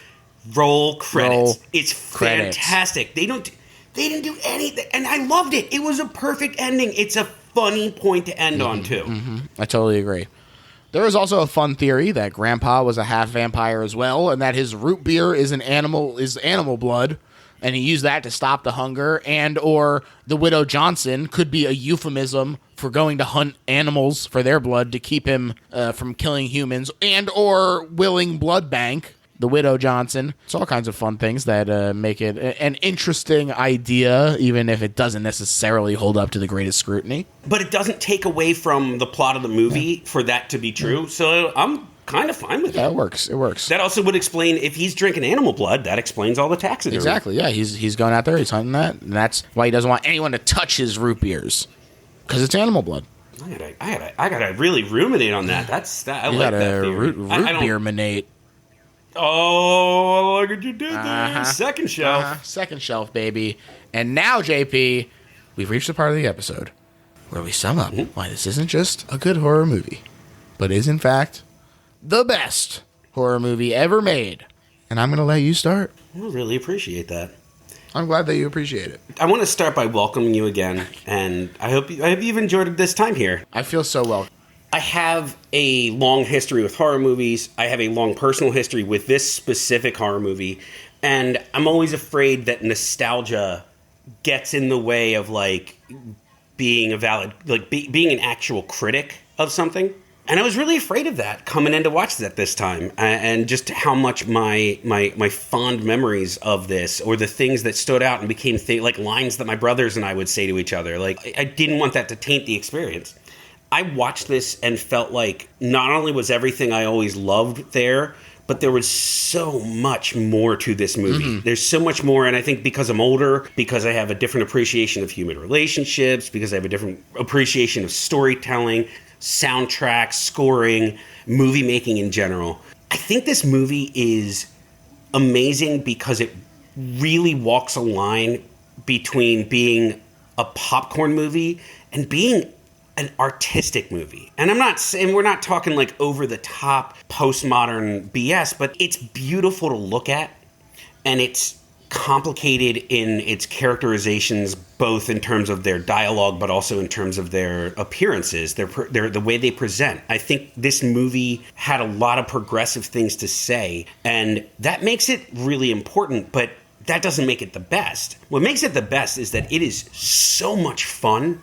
Roll credits. It's fantastic. They didn't do anything, and I loved it. It was a perfect ending. It's a funny point to end on, too. Mm-hmm. I totally agree. There is also a fun theory that Grandpa was a half vampire as well, and that his root beer is animal blood, and he used that to stop the hunger, and or the Widow Johnson could be a euphemism for going to hunt animals for their blood to keep him from killing humans, and or willing blood bank, the Widow Johnson. It's all kinds of fun things that make it an interesting idea, even if it doesn't necessarily hold up to the greatest scrutiny. But it doesn't take away from the plot of the movie for that to be true, so I'm kind of fine with it. Yeah, it works. It works. That also would explain, if he's drinking animal blood, that explains all the taxidermy. Exactly, yeah. He's going out there, he's hunting that, and that's why he doesn't want anyone to touch his root beers. Because it's animal blood. I gotta really ruminate on that. I like that theory. Root beer manate. Oh, look what you did there. Second shelf. Second shelf, baby. And now, JP, we've reached the part of the episode where we sum up why this isn't just a good horror movie, but is, in fact, the best horror movie ever made. And I'm going to let you start. I really appreciate that. I'm glad that you appreciate it. I want to start by welcoming you again, and I hope you've enjoyed this time here. I feel so welcome. I have a long history with horror movies. I have a long personal history with this specific horror movie, and I'm always afraid that nostalgia gets in the way of like being a valid, like being an actual critic of something. And I was really afraid of that coming in to watch that this time, and just how much my fond memories of this, or the things that stood out and became like lines that my brothers and I would say to each other. Like, I didn't want that to taint the experience. I watched this and felt like not only was everything I always loved there, but there was so much more to this movie. Mm-hmm. There's so much more, and I think because I'm older, because I have a different appreciation of human relationships, because I have a different appreciation of storytelling, soundtrack, scoring, movie making in general. I think this movie is amazing because it really walks a line between being a popcorn movie and being an artistic movie. And we're not talking like over the top postmodern BS, but it's beautiful to look at, and it's complicated in its characterizations, both in terms of their dialogue, but also in terms of their appearances, the way they present. I think this movie had a lot of progressive things to say, and that makes it really important, but that doesn't make it the best. What makes it the best is that it is so much fun,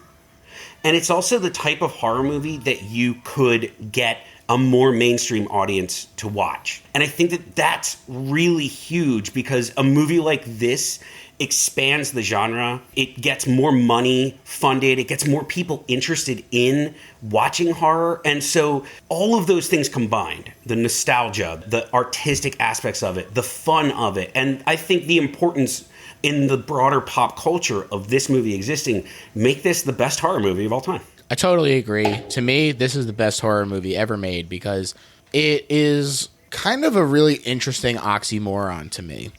and it's also the type of horror movie that you could get a more mainstream audience to watch. And I think that that's really huge, because a movie like this expands the genre. It gets more money funded. It gets more people interested in watching horror. And so all of those things combined, the nostalgia, the artistic aspects of it, the fun of it, and I think the importance in the broader pop culture of this movie existing, make this the best horror movie of all time. I totally agree. To me, this is the best horror movie ever made, because it is kind of a really interesting oxymoron to me,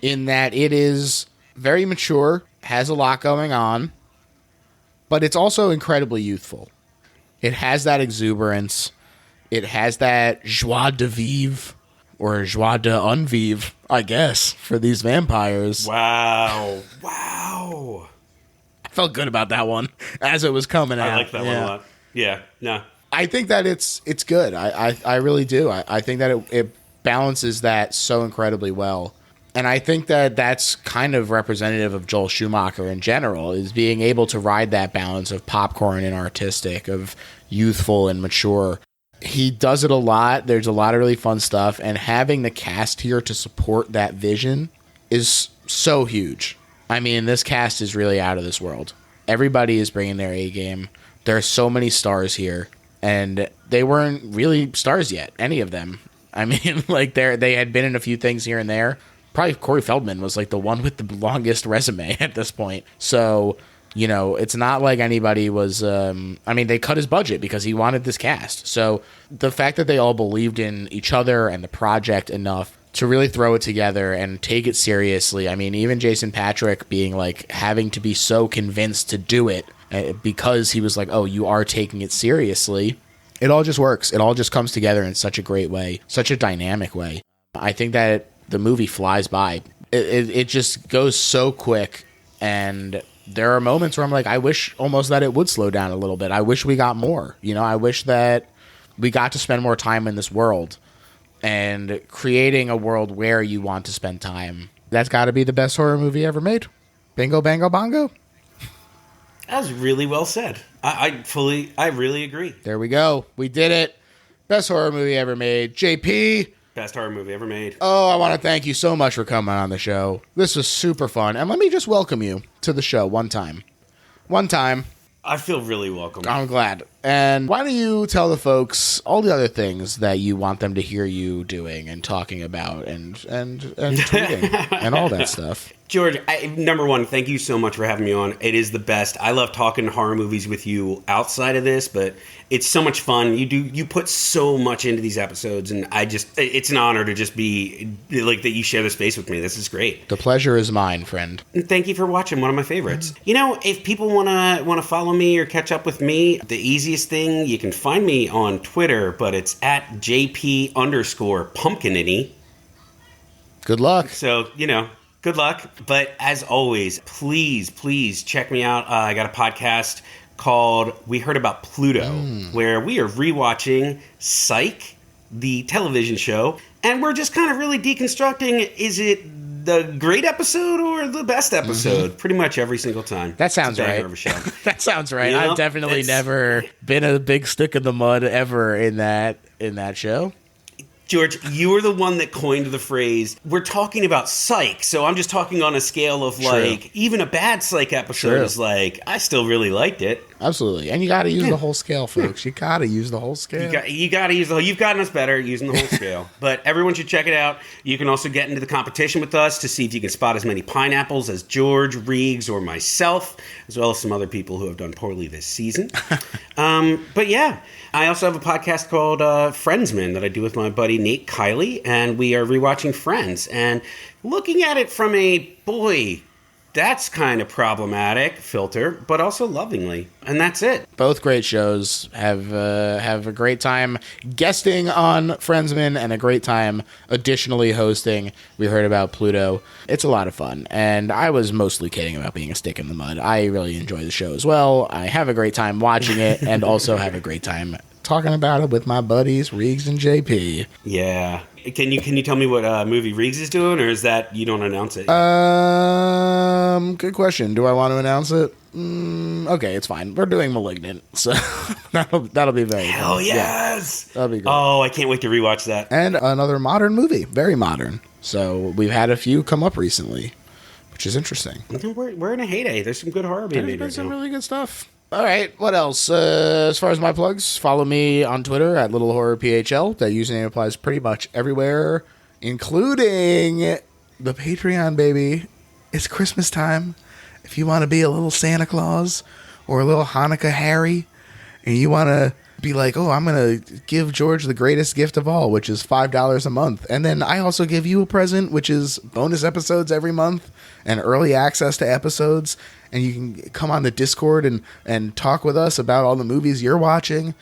in that it is very mature, has a lot going on, but it's also incredibly youthful. It has that exuberance. It has that joie de vivre, or joie de unvivre, I guess, for these vampires. Wow. Wow. I felt good about that one as it was coming out. I like that one a lot. Yeah, no. I think that it's good. I really do. I think that it balances that so incredibly well. And I think that that's kind of representative of Joel Schumacher in general, is being able to ride that balance of popcorn and artistic, of youthful and mature. He does it a lot. There's a lot of really fun stuff. And having the cast here to support that vision is so huge. I mean, this cast is really out of this world. Everybody is bringing their A game. There are so many stars here, and they weren't really stars yet, any of them. I mean, like they had been in a few things here and there. Probably Corey Feldman was like the one with the longest resume at this point. So, you know, it's not like anybody was, I mean, they cut his budget because he wanted this cast. So the fact that they all believed in each other and the project enough to really throw it together and take it seriously. I mean, even Jason Patrick being like, having to be so convinced to do it because he was like, oh, you are taking it seriously. It all just works. It all just comes together in such a great way, such a dynamic way. I think that the movie flies by. It just goes so quick, and there are moments where I'm like, I wish almost that it would slow down a little bit. I wish we got more. You know, I wish that we got to spend more time in this world and creating a world where you want to spend time. That's got to be the best horror movie ever made. Bingo, bango, bongo. That was really well said. I really agree. There we go. We did it. Best horror movie ever made. JP. Best horror movie ever made. Oh, I want to thank you so much for coming on the show. This was super fun. And let me just welcome you to the show one time. One time. I feel really welcome. I'm glad. And why don't you tell the folks all the other things that you want them to hear you doing and talking about and tweeting and all that stuff. George, number one, thank you so much for having me on. It is the best. I love talking horror movies with you outside of this, but it's so much fun. You put so much into these episodes, and it's an honor to just be like that. You share the space with me. This is great. The pleasure is mine, friend. And thank you for watching. One of my favorites. You know, if people want to follow me or catch up with me, the easiest thing, you can find me on Twitter, but it's at JP_Pumpkinity. Good luck. So, you know, good luck. But as always, please check me out. I got a podcast called We Heard About Pluto, where we are rewatching Psych, the television show, and we're just kind of really deconstructing, is it the great episode or the best episode? Pretty much every single time. That sounds right. That sounds right. You know, I've definitely never been a big stick in the mud ever in that show. George, you were the one that coined the phrase, we're talking about Psych, so I'm just talking on a scale of like, even a bad Psych episode is like, I still really liked it. Absolutely. And you got to use the whole scale, folks. You got to use the whole scale. You got to use the whole, you've gotten us better using the whole scale. But everyone should check it out. You can also get into the competition with us to see if you can spot as many pineapples as George, Reegs, or myself, as well as some other people who have done poorly this season. But yeah, I also have a podcast called Friendsmen that I do with my buddy Nate Kiley, and we are rewatching Friends and looking at it from a, boy, That's kind of problematic, filter, but also lovingly. And that's it. Both great shows. Have a great time guesting on Friendsmen and a great time additionally hosting We Heard About Pluto. It's a lot of fun. And I was mostly kidding about being a stick in the mud. I really enjoy the show as well. I have a great time watching it and also have a great time talking about it with my buddies, Reegs and JP. Yeah. Can you tell me what movie Reegs is doing, or is that you don't announce it? Good question. Do I want to announce it? Okay, it's fine. We're doing Malignant, so that'll be very Hell fun. yes! Yeah, that'll be great. Oh, I can't wait to rewatch that. And another modern movie, very modern. So we've had a few come up recently, which is interesting. We're in a heyday. There's some good horror being There's made been right some now. really good stuff. All right, what else? As far as my plugs, follow me on Twitter at LittleHorrorPHL. That username applies pretty much everywhere, including the Patreon, baby. It's Christmas time. If you want to be a little Santa Claus or a little Hanukkah Harry, and you want to be like, oh, I'm going to give George the greatest gift of all, which is $5 a month. And then I also give you a present, which is bonus episodes every month and early access to episodes. And you can come on the Discord and talk with us about all the movies you're watching.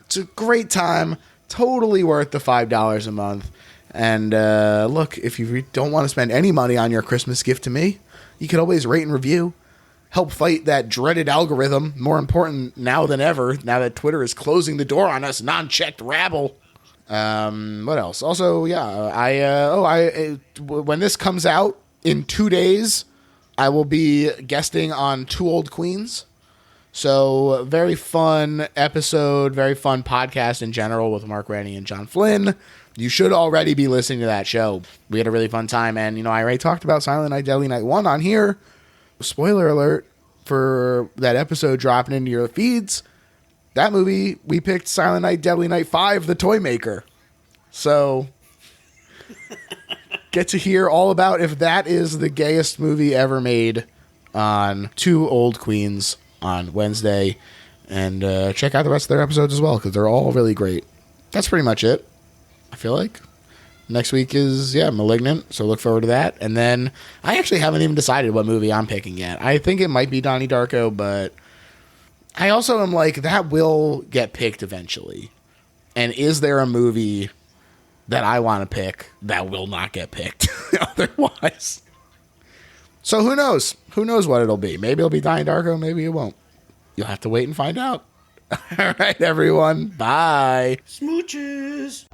It's a great time. Totally worth the $5 a month. And look, if you don't want to spend any money on your Christmas gift to me, you can always rate and review. Help fight that dreaded algorithm. More important now than ever, now that Twitter is closing the door on us non-checked rabble. What else? Also, yeah, when this comes out in 2 days, I will be guesting on Two Old Queens. So, very fun episode, very fun podcast in general with Mark Rennie and John Flynn. You should already be listening to that show. We had a really fun time, and, I already talked about Silent Night, Deadly Night 1 on here. Spoiler alert for that episode dropping into your feeds. That movie, we picked Silent Night, Deadly Night 5, The Toy Maker. So, get to hear all about if that is the gayest movie ever made on Two Old Queens on Wednesday. And check out the rest of their episodes as well, because they're all really great. That's pretty much it, I feel like. Next week is, Malignant, so look forward to that. And then I actually haven't even decided what movie I'm picking yet. I think it might be Donnie Darko, but I also am like, that will get picked eventually. And is there a movie that I want to pick that will not get picked otherwise? So who knows? Who knows what it'll be? Maybe it'll be Donnie Darko, maybe it won't. You'll have to wait and find out. All right, everyone. Bye. Smooches.